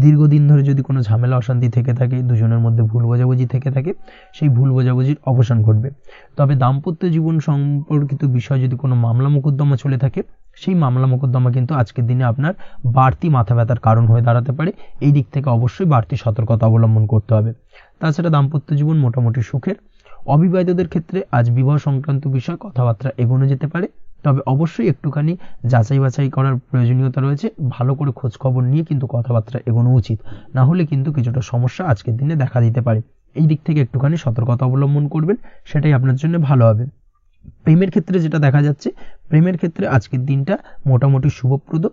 দীর্ঘদিন ধরে যদি কোনো ঝামেলা অশান্তি থেকে থাকে, দুজনের মধ্যে ভুল বোঝাবুঝি থেকে থাকে, সেই ভুল বোঝাবুঝির অবসান ঘটবে। তবে দাম্পত্য জীবন সম্পর্কিত বিষয় যদি কোনো মামলা মোকদ্দমা চলে থাকে, সেই মামলা মোকদ্দমা কিন্তু আজকের দিনে আপনার বাড়তি মাথা ব্যথার কারণ হয়ে দাঁড়াতে পারে। এই দিক থেকে অবশ্যই বাড়তি সতর্কতা অবলম্বন করতে হবে। তাছাড়া দাম্পত্য জীবন মোটামুটি সুখের। অবিবাহিতদের ক্ষেত্রে আজ বিবাহ সংক্রান্ত বিষয় কথাবার্তা এগোনো যেতে পারে, তবে অবশ্যই একটুখানি যাচাই বাছাই করার প্রয়োজনীয়তা রয়েছে। ভালো করে খোঁজ খবর নিয়ে কিন্তু কথাবার্তা এগোনো উচিত, না হলে কিন্তু কিছুটা সমস্যা আজকের দিনে দেখা দিতে পারে। এই দিক থেকে একটুখানি সতর্কতা অবলম্বন করবেন, সেটাই আপনার জন্য ভালো হবে। প্রেমের ক্ষেত্রে যেটা দেখা যাচ্ছে, প্রেমের ক্ষেত্রে আজকের দিনটা মোটামুটি শুভপ্রদ।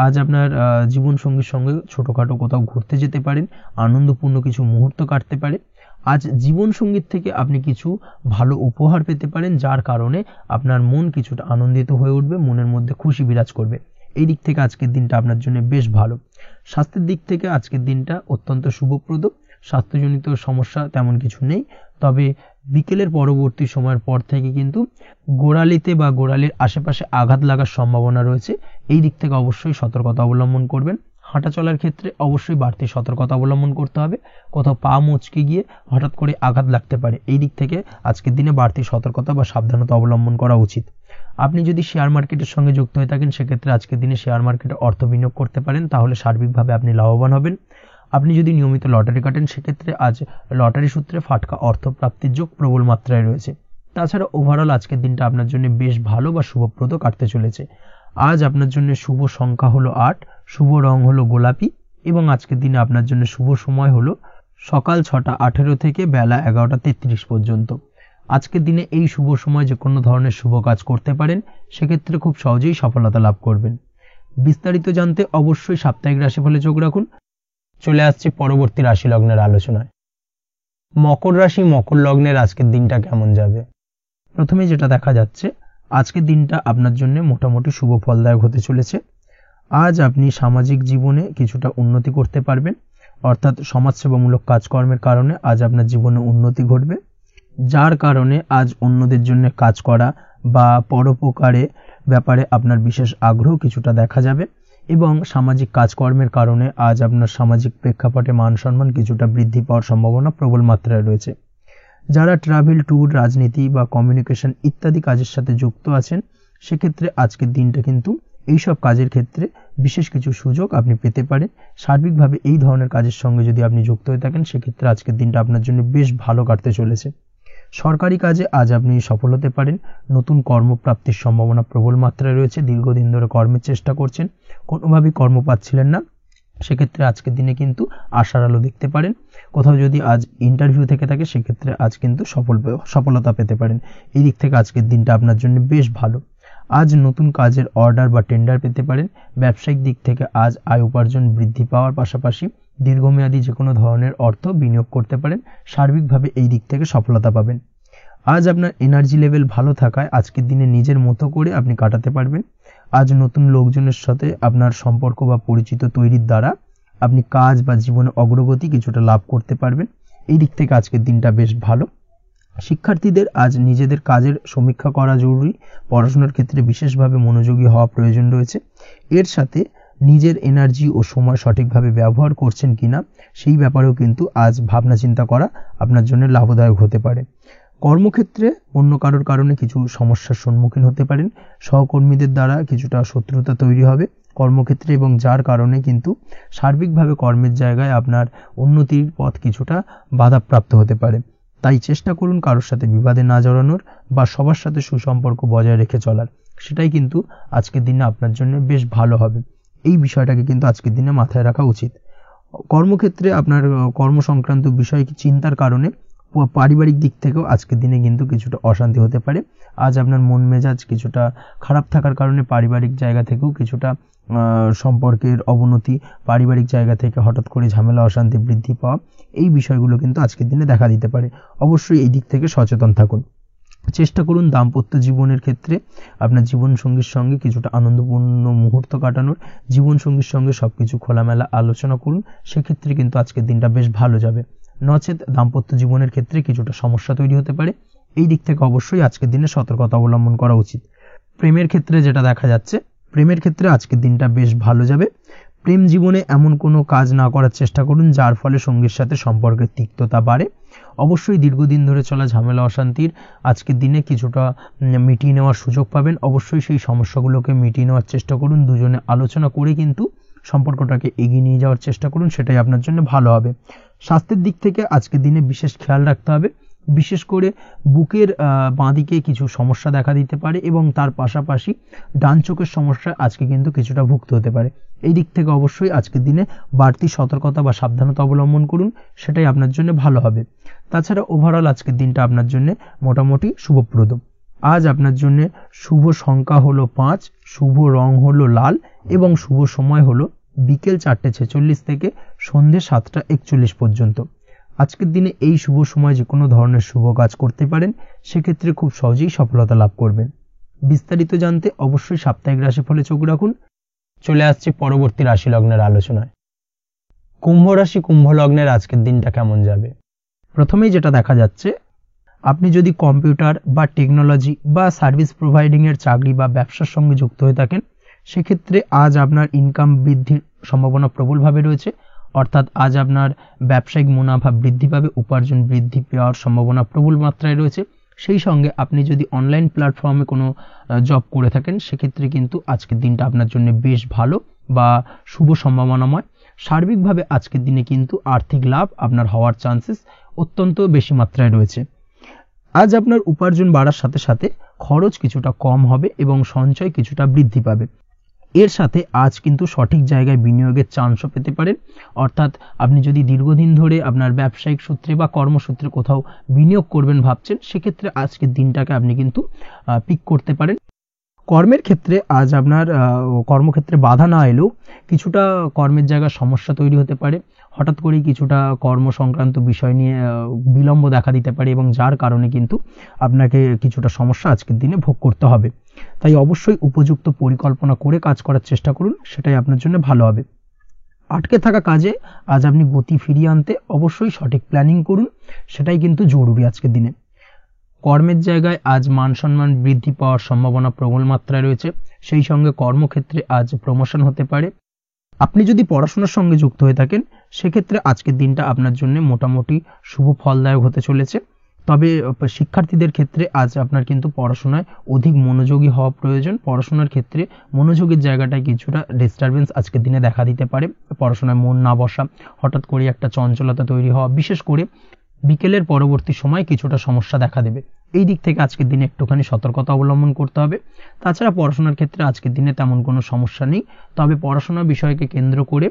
আজ আপনার জীবন সঙ্গীর সঙ্গে ছোটখাটো কোথাও ঘুরতে যেতে পারেন, আনন্দপূর্ণ কিছু মুহূর্ত কাটতে পারে। আজ জীবন সঙ্গীত থেকে আপনি কিছু ভালো উপহার পেতে পারেন, যার কারণে আপনার মন কিছুটা আনন্দিত হয়ে উঠবে, মনের মধ্যে খুশি বিরাজ করবে। এই দিক থেকে আজকের দিনটা আপনার জন্য বেশ ভালো। স্বাস্থ্যের দিক থেকে আজকের দিনটা অত্যন্ত শুভপ্রদ। স্বাস্থ্যজনিত সমস্যা তেমন কিছু নেই, তবে বিকেলের পরবর্তী সময়ের পর থেকে কিন্তু গোড়ালিতে বা গোড়ালির আশেপাশে আঘাত লাগার সম্ভাবনা রয়েছে। এই দিক থেকে অবশ্যই সতর্কতা অবলম্বন করবেন। হাঁটা চলার ক্ষেত্রে অবশ্যই বাড়তি সতর্কতা অবলম্বন করতে হবে, কোথাও পা মুচকে গিয়ে হঠাৎ করে আঘাত লাগতে পারে। এই দিক থেকে আজকের দিনে বাড়তি সতর্কতা বা সাবধানতা অবলম্বন করা উচিত। আপনি যদি শেয়ার মার্কেটের সঙ্গে যুক্ত হয়ে থাকেন সেক্ষেত্রে আজকের দিনে শেয়ার মার্কেটে অর্থ বিনিয়োগ করতে পারেন, তাহলে সার্বিকভাবে আপনি লাভবান হবেন। আপনি যদি নিয়মিত লটারি কাটেন সেক্ষেত্রে আজ লটারি সূত্রে ফাটকা অর্থ প্রাপ্তির যোগ প্রবল মাত্রায় রয়েছে। তাছাড়া ওভারঅল আজকের দিনটা আপনার জন্য বেশ ভালো বা শুভপ্রদ কাটতে চলেছে। আজ আপনার জন্য শুভ সংখ্যা হলো 8, শুভ রং হলো গোলাপি এবং আজকের দিনে আপনার জন্য শুভ সময় হলো সকাল 6:18 থেকে বেলা 11:33 পর্যন্ত। আজকের দিনে এই শুভ সময় যে কোনো ধরনের শুভ কাজ করতে পারেন, সেক্ষেত্রে খুব সহজেই সফলতা লাভ করবেন। বিস্তারিত জানতে অবশ্যই সাপ্তাহিক রাশিফলে চোখ রাখুন। চলে আসছে পরবর্তী রাশি লগ্নের আলোচনায়। মকর রাশি মকর লগ্নের আজকের দিনটা কেমন যাবে? প্রথমে যেটা দেখা যাচ্ছে, আজকের দিনটা আপনার জন্য মোটামুটি শুভ ফলদায়ক হতে চলেছে। আজ আপনি সামাজিক জীবনে কিছুটা উন্নতি করতে পারবেন, অর্থাৎ সমাজসেবামূলক কাজকর্মের কারণে আজ আপনার জীবনে উন্নতি ঘটবে, যার কারণে আজ অন্যদের জন্য কাজ করা বা পরোপকারের ব্যাপারে আপনার বিশেষ আগ্রহ কিছুটা দেখা যাবে এবং সামাজিক কাজকর্মের কারণে আজ আপনার সামাজিক প্রেক্ষাপটে মান সম্মান কিছুটা বৃদ্ধি পাওয়ার সম্ভাবনা প্রবল মাত্রায় রয়েছে। যারা ট্রাভেল, ট্যুর, রাজনীতি বা কমিউনিকেশন ইত্যাদি কাজের সাথে যুক্ত আছেন সেক্ষেত্রে আজকের দিনটা কিন্তু এইসব কাজের ক্ষেত্রে বিশেষ কিছু সুযোগ আপনি পেতে পারেন। সার্বিকভাবে এই ধরনের কাজের সঙ্গে যদি আপনি যুক্ত হয়ে থাকেন সেক্ষেত্রে আজকের দিনটা আপনার জন্য বেশ ভালো কাটতে চলেছে। সরকারি কাজে আজ আপনি সফল হতে পারেন, নতুন কর্মপ্রাপ্তির সম্ভাবনা প্রবল মাত্রায় রয়েছে। দীর্ঘদিন ধরে কর্মের চেষ্টা করছেন, কোনোভাবেই কর্ম পাচ্ছিলেন না, সেক্ষেত্রে আজকের দিনে কিন্তু আশার আলো দেখতে পারেন। কোথাও যদি আজ ইন্টারভিউ থেকে থাকে সেক্ষেত্রে আজ কিন্তু সফলতা পেতে পারেন। এই দিক থেকে আজকের দিনটা আপনার জন্য বেশ ভালো। আজ নতুন কাজের অর্ডার বা টেন্ডার পেতে পারেন। ব্যবসায়িক দিক থেকে আজ আয় উপার্জন বৃদ্ধি পাওয়ার পাশাপাশি দীর্ঘমেয়াদী যে কোনো ধরনের অর্থ বিনিয়োগ করতে পারেন। সার্বিকভাবে এই দিক থেকে সফলতা পাবেন। আজ আপনার এনার্জি লেভেল ভালো থাকায় আজকের দিনে নিজের মতো করে আপনি কাটাতে পারবেন। আজ নতুন লোকজনের সাথে আপনার সম্পর্ক বা পরিচিত তৈরির দ্বারা আপনি কাজ বা জীবনে অগ্রগতি কিছুটা লাভ করতে পারবেন। এই দিক থেকে আজকের দিনটা বেশ ভালো। শিক্ষার্থীদের আজ নিজেদের কাজের সমীক্ষা করা জরুরি, পড়াশোনার ক্ষেত্রে বিশেষভাবে মনোযোগী হওয়া প্রয়োজন রয়েছে। এর সাথে নিজের এনার্জি ও সময় সঠিকভাবে ব্যবহার করছেন কিনা সেই ব্যাপারেও কিন্তু আজ ভাবনা চিন্তা করা আপনার জন্য লাভদায়ক হতে পারে। কর্মক্ষেত্রে অন্য কারোর কারণে কিছু সমস্যার সম্মুখীন হতে পারেন, সহকর্মীদের দ্বারা কিছুটা শত্রুতা তৈরি হবে কর্মক্ষেত্রে, এবং যার কারণে কিন্তু সার্বিকভাবে কর্মের জায়গায় আপনার উন্নতির পথ কিছুটা বাধাপ্রাপ্ত হতে পারে। তাই চেষ্টা করুন কারোর সাথে বিবাদে না জড়ানোর বা সবার সাথে সুসম্পর্ক বজায় রেখে চলার, সেটাই কিন্তু আজকের দিনে আপনার জন্য বেশ ভালো হবে। এই বিষয়টাকে কিন্তু আজকের দিনে মাথায় রাখা উচিত। কর্মক্ষেত্রে আপনার কর্মসংক্রান্ত বিষয় চিন্তার কারণে পারিবারিক দিক থেকেও আজকের দিনে কিন্তু কিছুটা অশান্তি হতে পারে। আজ আপনার মন মেজাজ কিছুটা খারাপ থাকার কারণে পারিবারিক জায়গা থেকেও কিছুটা সম্পর্কের অবনতি, পারিবারিক জায়গা থেকে হঠাৎ করে ঝামেলা অশান্তি বৃদ্ধি পাওয়া, এই বিষয়গুলো কিন্তু আজকের দিনে দেখা দিতে পারে। অবশ্যই এই দিক থেকে সচেতন থাকুন। চেষ্টা করুন দাম্পত্য জীবনের ক্ষেত্রে আপনার জীবনসঙ্গীর সঙ্গে কিছুটা আনন্দপূর্ণ মুহূর্ত কাটানোর, জীবনসঙ্গীর সঙ্গে সবকিছু খোলামেলা আলোচনা করুন, সেক্ষেত্রে কিন্তু আজকের দিনটা বেশ ভালো যাবে। নচেত দাম্পত্য জীবনের ক্ষেত্রে কিছুটা সমস্যা তৈরি হতে পারে, এই দিক থেকে অবশ্যই আজকের দিনে সতর্কতা অবলম্বন করা উচিত। প্রেমের ক্ষেত্রে যেটা দেখা যাচ্ছে, প্রেমের ক্ষেত্রে আজকের দিনটা বেশ ভালো যাবে। প্রেম জীবনে এমন কোনো কাজ না করার চেষ্টা করুন যার ফলে সঙ্গীর সাথে সম্পর্কের তিক্ততা বাড়ে। অবশ্যই দীর্ঘদিন ধরে চলা ঝামেলা অশান্তির আজকের দিনে কিছুটা মিটিয়ে নেওয়ার সুযোগ পাবেন। অবশ্যই সেই সমস্যাগুলোকে মিটিয়ে নেওয়ার চেষ্টা করুন, দুজনে আলোচনা করে কিন্তু সম্পর্কটাকে এগিয়ে নিয়ে যাওয়ার চেষ্টা করুন, সেটাই আপনার জন্য ভালো হবে। স্বাস্থ্যের দিক থেকে আজকের দিনে বিশেষ খেয়াল রাখতে হবে, বিশেষ করে বুকের বাঁদিকে কিছু সমস্যা দেখা দিতে পারে এবং তার পাশাপাশি ডান চোখের সমস্যা আজকে কিন্তু কিছুটা ভুগতে হতে পারে। এই দিক থেকে অবশ্যই আজকের দিনে বাড়তি সতর্কতা বা সাবধানতা অবলম্বন করুন, সেটাই আপনার জন্য ভালো হবে। তাছাড়া ওভারঅল আজকের দিনটা আপনার জন্য মোটামুটি শুভপ্রদ। আজ আপনার জন্য শুভ সংখ্যা হলো 5, শুভ রং হলো লাল এবং শুভ সময় হলো বিকেল 4:46 থেকে সন্ধ্যে 7:41 পর্যন্ত। আজকের দিনে এই শুভ সময় যে কোনো ধরনের শুভ কাজ করতে পারেন, সেক্ষেত্রে খুব সহজেই সফলতা লাভ করবেন। বিস্তারিত জানতে অবশ্যই সাপ্তাহিক রাশিফলে চোখ রাখুন। চলে আসছি পরবর্তী রাশি লগ্নের আলোচনায়। কুম্ভ রাশি কুম্ভ লগ্নের আজকের দিনটা কেমন যাবে? প্রথমেই যেটা দেখা যাচ্ছে, আপনি যদি কম্পিউটার বা টেকনোলজি বা সার্ভিস প্রোভাইডিং এর চাকরি বা ব্যবসার সঙ্গে যুক্ত হয়ে থাকেন, সেক্ষেত্রে আজ আপনার ইনকাম বৃদ্ধির সম্ভাবনা প্রবলভাবে রয়েছে। অর্থাৎ আজ আপনার ব্যবসায়িক মুনাফা বৃদ্ধি পাবে, উপার্জন বৃদ্ধি পাওয়ার সম্ভাবনা প্রবল মাত্রায় রয়েছে। সেই সঙ্গে আপনি যদি অনলাইন প্ল্যাটফর্মে কোনো জব করে থাকেন, সেক্ষেত্রে কিন্তু আজকের দিনটা আপনার জন্য বেশ ভালো বা শুভ সম্ভাবনাময়। সার্বিকভাবে আজকের দিনে কিন্তু আর্থিক লাভ আপনার হওয়ার চান্সেস অত্যন্ত বেশি মাত্রায় রয়েছে। আজ আপনার উপার্জন বাড়ার সাথে সাথে খরচ কিছুটা কম হবে এবং সঞ্চয় কিছুটা বৃদ্ধি পাবে। এর সাথে আজ কিন্তু সঠিক জায়গায় বিনিয়োগের চান্সও পেতে পারেন। অর্থাৎ আপনি যদি দীর্ঘদিন ধরে আপনার ব্যবসায়িক সূত্রে বা কর্মসূত্রে কোথাও বিনিয়োগ করবেন ভাবছেন, সেক্ষেত্রে আজকের দিনটাকে আপনি কিন্তু পিক করতে পারেন। কর্মের ক্ষেত্রে আজ আপনার কর্মক্ষেত্রে বাধা না এলেও কিছুটা কর্মের জায়গায় সমস্যা তৈরি হতে পারে। হঠাৎ করেই কিছুটা কর্ম সংক্রান্ত বিষয় নিয়ে বিলম্ব দেখা দিতে পারে এবং যার কারণে কিন্তু আপনাকে কিছুটা সমস্যা আজকের দিনে ভোগ করতে হবে। তাই অবশ্যই উপযুক্ত পরিকল্পনা করে কাজ করার চেষ্টা করুন, সেটাই আপনার জন্য ভালো হবে। আটকে থাকা কাজে আজ আপনি গতি ফিরিয়ে আনতে অবশ্যই সঠিক প্ল্যানিং করুন, সেটাই কিন্তু জরুরি আজকের দিনে। কর্মের জায়গায় আজ মান সম্মান বৃদ্ধি পাওয়ার সম্ভাবনা প্রবল মাত্রায় রয়েছে। সেই সঙ্গে কর্মক্ষেত্রে আজ প্রমোশন হতে পারে। আপনি যদি পড়াশোনার সঙ্গে যুক্ত হয়ে থাকেন, সেক্ষেত্রে আজকের দিনটা আপনার জন্য মোটামুটি শুভ ফলদায়ক হতে চলেছে। তবে শিক্ষার্থীদের ক্ষেত্রে আজ আপনার কিন্তু পড়াশোনায় অধিক মনোযোগী হওয়া প্রয়োজন। পড়াশোনার ক্ষেত্রে মনোযোগের জায়গাটায় কিছুটা ডিস্টারবেন্স আজকের দিনে দেখা দিতে পারে। পড়াশোনায় মন না বসা, হঠাৎ করে একটা চঞ্চলতা তৈরি হওয়া, বিশেষ করে বিকেলের পরবর্তী সময় কিছুটা সমস্যা দেখা দেবে। এই দিক থেকে আজকের দিনে একটুখানি সতর্কতা অবলম্বন করতে হবে। তাছাড়া পড়াশোনার ক্ষেত্রে আজকের দিনে তেমন কোনো সমস্যা নেই। তবে পড়াশোনার বিষয়কে কেন্দ্র করে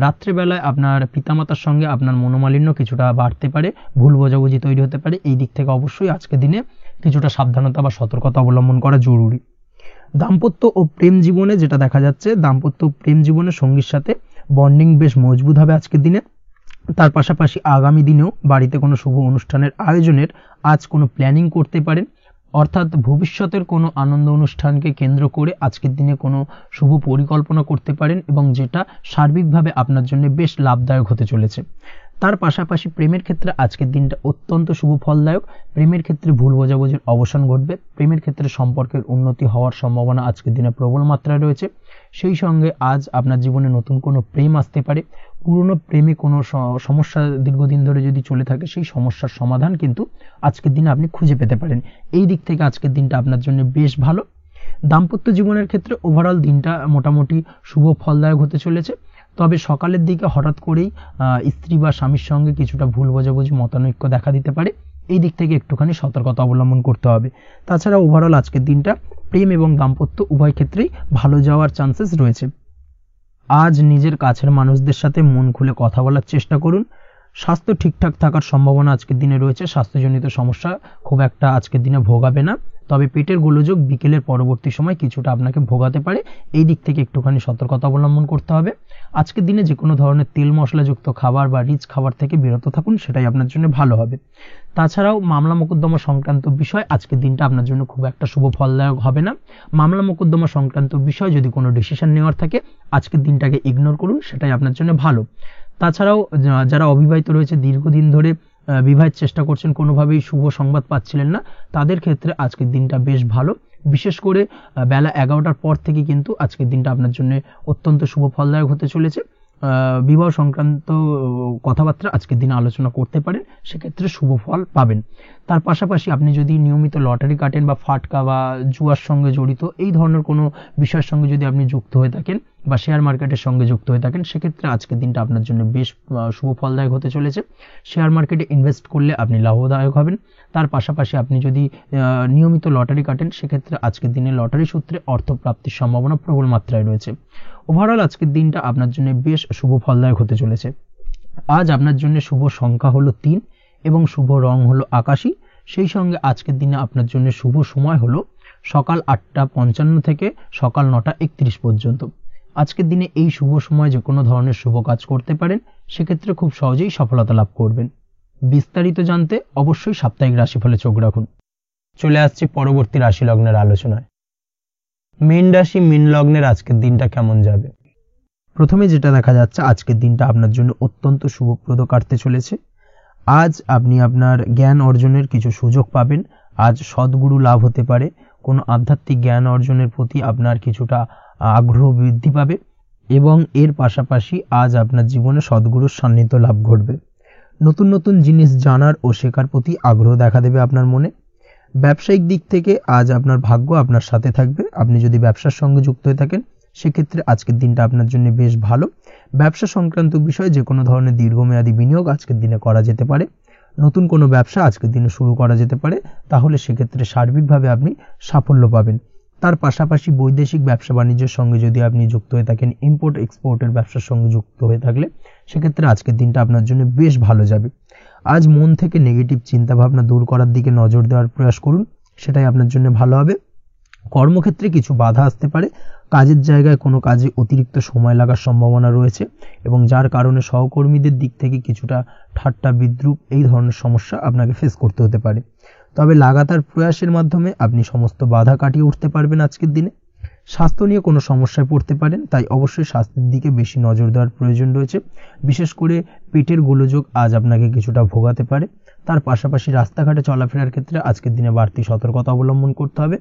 রাত্রেবেলায় আপনার পিতামাতার সঙ্গে আপনার মনোমালিন্য কিছুটা বাড়তে পারে, ভুল বোঝাবুঝি তৈরি হতে পারে। এই দিক থেকে অবশ্যই আজকের দিনে কিছুটা সাবধানতা বা সতর্কতা অবলম্বন করা জরুরি। দাম্পত্য ও প্রেম জীবনে যেটা দেখা যাচ্ছে, দাম্পত্য প্রেম জীবনে সঙ্গীর সাথে বন্ডিং বেশ মজবুত হবে আজকের দিনে। তার পাশাপাশি আগামী দিনেও বাড়িতে কোনো শুভ অনুষ্ঠানের আয়োজনের আজ কোনো প্ল্যানিং করতে পারেন। অর্থাৎ ভবিষ্যতের কোনো আনন্দ অনুষ্ঠানকে কেন্দ্র করে আজকের দিনে কোনো শুভ পরিকল্পনা করতে পারেন এবং যেটা সার্বিকভাবে আপনার জন্য বেশ লাভদায়ক হতে চলেছে। তার পাশাপাশি প্রেমের ক্ষেত্রে আজকের দিনটা অত্যন্ত শুভ ফলদায়ক। প্রেমের ক্ষেত্রে ভুল বোঝাবুঝির অবসান ঘটবে। প্রেমের ক্ষেত্রে সম্পর্কের উন্নতি হওয়ার সম্ভাবনা আজকের দিনে প্রবল মাত্রায় রয়েছে। সেই সঙ্গে আজ আপনার জীবনে নতুন কোনো প্রেম আসতে পারে। পুরনো প্রেমে কোনো সমস্যা দীর্ঘদিন ধরে যদি চলে থাকে, সেই সমস্যার সমাধান কিন্তু আজকের দিনে আপনি খুঁজে পেতে পারেন। এই দিক থেকে আজকের দিনটা আপনার জন্য বেশ ভালো। দাম্পত্য জীবনের ক্ষেত্রে ওভারঅল দিনটা মোটামুটি শুভ ফলদায়ক হতে চলেছে। তবে সকালের দিকে হঠাৎ করেই স্ত্রী বা স্বামীর সঙ্গে কিছুটা ভুল বোঝাবুঝি, মতানৈক্য দেখা দিতে পারে। এই দিক থেকে একটুখানি সতর্কতা অবলম্বন করতে হবে। তাছাড়া ওভারঅল আজকের দিনটা প্রেম এবং দাম্পত্য উভয় ক্ষেত্রেই ভালো যাওয়ার চান্সেস রয়েছে। আজ নিজের কাছের মানুষদের সাথে মন খুলে কথা বলার চেষ্টা করুন। স্বাস্থ্য ঠিকঠাক থাকার সম্ভাবনা আজকের দিনে রয়েছে। স্বাস্থ্যজনিত সমস্যা খুব একটা আজকের দিনে ভোগাবে না, তবে পেটের গোলযোগ বিকেলের পরবর্তী সময় কিছুটা আপনাকে ভোগাতে পারে। এই দিক থেকে একটুখানি সতর্কতা অবলম্বন করতে হবে। আজকের দিনে যে কোনো ধরনের তেল মশলাযুক্ত খাবার বা রিচ খাবার থেকে বিরত থাকুন, সেটাই আপনার জন্য ভালো হবে। তাছাড়াও মামলা মোকদ্দমা সংক্রান্ত বিষয় আজকের দিনটা আপনার জন্য খুব একটা শুভ ফলদায়ক হবে না। মামলা মোকদ্দমা সংক্রান্ত বিষয় যদি কোনো ডিসিশন নেওয়ার থাকে, আজকের দিনটাকে ইগনোর করুন, সেটাই আপনার জন্য ভালো। তাছাড়াও যারা অবিবাহিত রয়েছে, দীর্ঘদিন ধরে বিবাহের চেষ্টা করছেন, কোনোভাবেই শুভ সংবাদ পাচ্ছিলেন না, তাদের ক্ষেত্রে আজকের দিনটা বেশ ভালো। বিশেষ করে বেলা 11টার পর থেকে কিন্তু আজকের দিনটা আপনার জন্য অত্যন্ত শুভ ফলদায়ক হতে চলেছে। বিবাহ সংক্রান্ত কথাবার্তা আজকের দিনে আলোচনা করতে পারেন, সেক্ষেত্রে শুভ ফল পাবেন। তার পাশাপাশি আপনি যদি নিয়মিত লটারি কাটেন বা ফাটকা বা জুয়ার সঙ্গে জড়িত এই ধরনের কোনো বিষয়ের সঙ্গে যদি আপনি যুক্ত হয়ে থাকেন বা শেয়ার মার্কেটের সঙ্গে যুক্ত হয়ে থাকেন, সেক্ষেত্রে আজকের দিনটা আপনার জন্য বেশ শুভ ফলদায়ক হতে চলেছে। শেয়ার মার্কেটে ইনভেস্ট করলে আপনি লাভদায়ক হবেন। তার পাশাপাশি আপনি যদি নিয়মিত লটারি কাটেন, সেক্ষেত্রে আজকের দিনে লটারি সূত্রে অর্থ প্রাপ্তির সম্ভাবনা প্রবল মাত্রায় রয়েছে। ওভারঅল আজকের দিনটা আপনার জন্য বেশ শুভ ফলদায়ক হতে চলেছে। আজ আপনার জন্য শুভ সংখ্যা হলো 3 এবং শুভ রং হলো আকাশী। সেই সঙ্গে আজকের দিনে আপনার জন্য শুভ সময় হলো সকাল 8:55 থেকে সকাল 9:31 পর্যন্ত। আজকের দিনে এই শুভ সময় যে কোনো ধরনের শুভ কাজ করতে পারেন, সেক্ষেত্রে খুব সহজেই সফলতা লাভ করবেন। বিস্তারিত জানতে অবশ্যই সাপ্তাহিক রাশিফলে চোখ রাখুন। চলে আসছি পরবর্তী রাশি লগ্নের আলোচনায়। মীন রাশি মীন লগ্নের আজকের দিনটা কেমন যাবে? প্রথমে যেটা দেখা যাচ্ছে, আজকের দিনটা আপনার জন্য অত্যন্ত শুভপ্রদ কাটতে চলেছে। আজ আপনি আপনার জ্ঞান অর্জনের কিছু সুযোগ পাবেন। আজ সদ্গুরু লাভ হতে পারে। কোনো আধ্যাত্মিক জ্ঞান অর্জনের প্রতি আপনার কিছুটা আগ্রহ বৃদ্ধি পাবে এবং এর পাশাপাশি আজ আপনার জীবনে সদ্গুরুর সান্নিধ্য লাভ ঘটবে। নতুন নতুন জিনিস জানার ও শেখার প্রতি আগ্রহ দেখা দেবে আপনার মনে। ব্যবসায়িক দিক থেকে আজ আপনার ভাগ্য আপনার সাথে থাকবে। আপনি যদি ব্যবসার সঙ্গে যুক্ত হয়ে থাকেন, সেক্ষেত্রে আজকের দিনটা আপনার জন্য বেশ ভালো। ব্যবসা সংক্রান্ত বিষয়ে যে কোনো ধরনের দীর্ঘমেয়াদী বিনিয়োগ আজকের দিনে করা যেতে পারে। নতুন কোনো ব্যবসা আজকের দিনে শুরু করা যেতে পারে, তাহলে সেক্ষেত্রে সার্বিকভাবে আপনি সাফল্য পাবেন। তার পাশাপাশি বৈদেশিক ব্যবসা বাণিজ্যের সঙ্গে যদি আপনি যুক্ত হয়ে থাকেন, ইম্পোর্ট এক্সপোর্টের ব্যবসার সঙ্গে যুক্ত হয়ে থাকলে, সেক্ষেত্রে আজকের দিনটা আপনার জন্য বেশ ভালো যাবে। আজ মন থেকে নেগেটিভ চিন্তাভাবনা দূর করার দিকে নজর দেওয়ার প্রয়াস করুন, সেটাই আপনার জন্য ভালো হবে। কর্মক্ষেত্রে কিছু বাধা আসতে পারে। কাজের জায়গায় কোনো কাজে অতিরিক্ত সময় লাগার সম্ভাবনা রয়েছে এবং যার কারণে সহকর্মীদের দিক থেকে কিছুটা ঠাট্টা বিদ্রূপ এই ধরনের সমস্যা আপনাকে ফেস করতে হতে পারে। তবে লাগাতার প্রয়াসের মাধ্যমে আপনি সমস্ত বাধা কাটিয়ে উঠতে পারবেন আজকের দিনে। স্বাস্থ্য নিয়ে কোনো সমস্যায় পড়তে পারেন, তাই অবশ্যই স্বাস্থ্যের দিকে বেশি নজর দেওয়ার প্রয়োজন রয়েছে। বিশেষ করে পেটের গোলযোগ আজ আপনাকে কিছুটা ভোগাতে পারে। তার পাশাপাশি রাস্তাঘাটে চলাফেরার ক্ষেত্রে আজকের দিনে বাড়তি সতর্কতা অবলম্বন করতে হবে।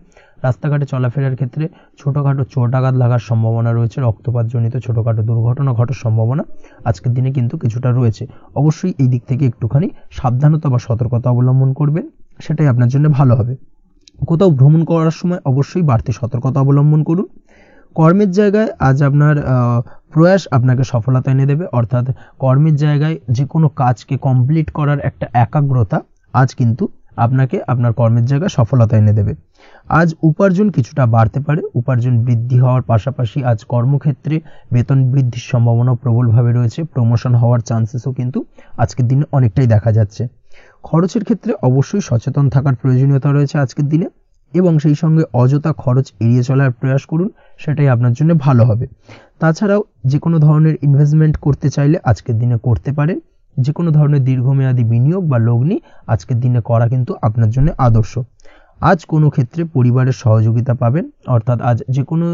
রাস্তাঘাটে চলাফেরার ক্ষেত্রে ছোটোখাটো চোট আঘাত লাগার সম্ভাবনা রয়েছে। রক্তপাতজনিত ছোটোখাটো দুর্ঘটনা ঘটার সম্ভাবনা আজকের দিনে কিন্তু কিছুটা রয়েছে। অবশ্যই এই দিক থেকে একটুখানি সাবধানতা বা সতর্কতা অবলম্বন করবেন, সেটাই আপনার জন্য ভালো হবে। কোথাও ভ্রমণ করার সময় অবশ্যই বাড়তি সতর্কতা অবলম্বন করুন। কর্মের জায়গায় আজ আপনার প্রয়াস আপনাকে সফলতা এনে দেবে, অর্থাৎ কর্মের জায়গায় যে কোনো কাজকে কমপ্লিট করার একটা একাগ্রতা আজ কিন্তু আপনাকে আপনার কর্মের জায়গায় সফলতা এনে দেবে। আজ উপার্জন কিছুটা বাড়তে পারে। উপার্জন বৃদ্ধি হওয়ার পাশাপাশি আজ কর্মক্ষেত্রে বেতন বৃদ্ধির সম্ভাবনা প্রবলভাবে রয়েছে। প্রমোশন হওয়ার চান্সেসও কিন্তু আজকের দিনে অনেকটাই দেখা যাচ্ছে। খরচের ক্ষেত্রে অবশ্যই সচেতন থাকার প্রয়োজনীয়তা রয়েছে আজকের দিনে এবং সেই সঙ্গে অযথা খরচ এড়িয়ে চলার প্রয়াস করুন, সেটাই আপনার জন্য ভালো হবে। তাছাড়াও যে কোনো ধরনের ইনভেস্টমেন্ট করতে চাইলে আজকের দিনে করতে পারেন। যে কোনো ধরনের দীর্ঘমেয়াদী বিনিয়োগ বা লগ্নি আজকের দিনে করা কিন্তু আপনার জন্য আদর্শ। আজ কোনো ক্ষেত্রে পরিবারের সহযোগিতা পাবেন, অর্থাৎ আজ যে কোনো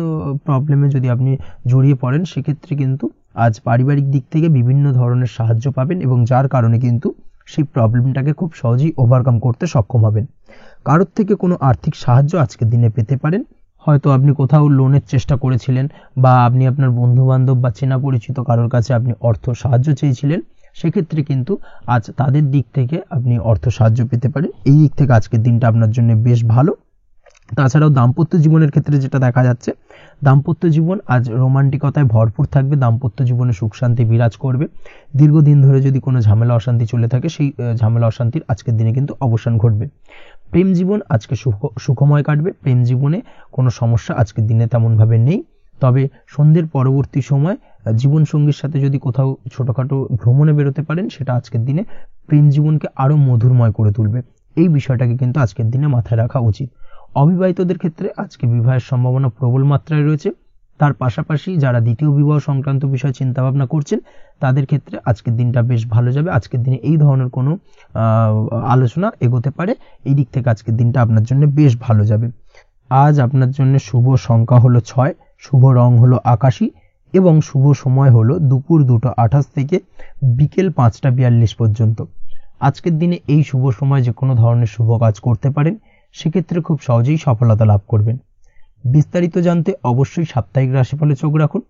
প্রবলেমে যদি আপনি জড়িয়ে পড়েন, সেক্ষেত্রে কিন্তু আজ পারিবারিক দিক থেকে বিভিন্ন ধরনের সাহায্য পাবেন এবং যার কারণে কিন্তু সেই প্রবলেমটাকে খুব সহজেই ওভারকাম করতে সক্ষম হবেন। কারোর থেকে কোনো আর্থিক সাহায্য আজকের দিনে পেতে পারেন। হয়তো আপনি কোথাও লোনের চেষ্টা করেছিলেন, বা আপনি আপনার বন্ধু বান্ধব বা চেনা পরিচিত কারোর কাছে আপনি অর্থ সাহায্য চেয়েছিলেন, সেক্ষেত্রে কিন্তু আজ তাদের দিক থেকে আপনি অর্থ সাহায্য পেতে পারেন। এই দিক থেকে আজকের দিনটা আপনার জন্য বেশ ভালো। তাছাড়াও দাম্পত্য জীবনের ক্ষেত্রে যেটা দেখা যাচ্ছে, দাম্পত্য জীবন আজ রোমান্টিকতায় ভরপুর থাকবে। দাম্পত্য জীবনে সুখ শান্তি বিরাজ করবে। দীর্ঘদিন ধরে যদি কোনো ঝামেলা অশান্তি চলে থাকে, সেই ঝামেলা অশান্তির আজকের দিনে কিন্তু অবসান ঘটবে। প্রেম জীবন আজকে সুখময় কাটবে। প্রেম জীবনে কোনো সমস্যা আজকের দিনে তেমনভাবে নেই। তবে সন্ধ্যের পরবর্তী সময় জীবনসঙ্গীর সাথে যদি কোথাও ছোটোখাটো ভ্রমণে বেরোতে পারেন, সেটা আজকের দিনে প্রেম জীবনকে আরও মধুরময় করে তুলবে। এই বিষয়টাকে কিন্তু আজকের দিনে মাথায় রাখা উচিত। অবিবাহিতদের ক্ষেত্রে আজকে বিবাহের সম্ভাবনা প্রবল মাত্রায় রয়েছে। তার পাশাপাশি যারা দ্বিতীয় বিবাহ সংক্রান্ত বিষয় চিন্তাভাবনা করছেন, তাদের ক্ষেত্রে আজকের দিনটা বেশ ভালো যাবে। আজকের দিনে এই ধরনের কোনো আলোচনা এগোতে পারে। এই দিক থেকে আজকের দিনটা আপনার জন্য বেশ ভালো যাবে। আজ আপনার জন্য শুভ সংখ্যা হলো 6, শুভ রং হলো আকাশী, এবং শুভ সময় হলো দুপুর 2:28 থেকে বিকেল 5:42 পর্যন্ত। আজকের দিনে এই শুভ সময় যে কোনো ধরনের শুভ কাজ করতে পারেন, সেক্ষেত্রে খুব সহজেই সফলতা লাভ করবেন। বিস্তারিত জানতে অবশ্যই সাপ্তাহিক রাশিফলে চোখ রাখুন।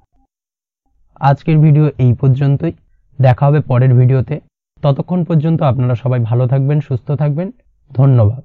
আজকের ভিডিও এই পর্যন্তই। দেখা হবে পরের ভিডিওতে। ততক্ষণ পর্যন্ত আপনারা সবাই ভালো থাকবেন, সুস্থ থাকবেন। ধন্যবাদ।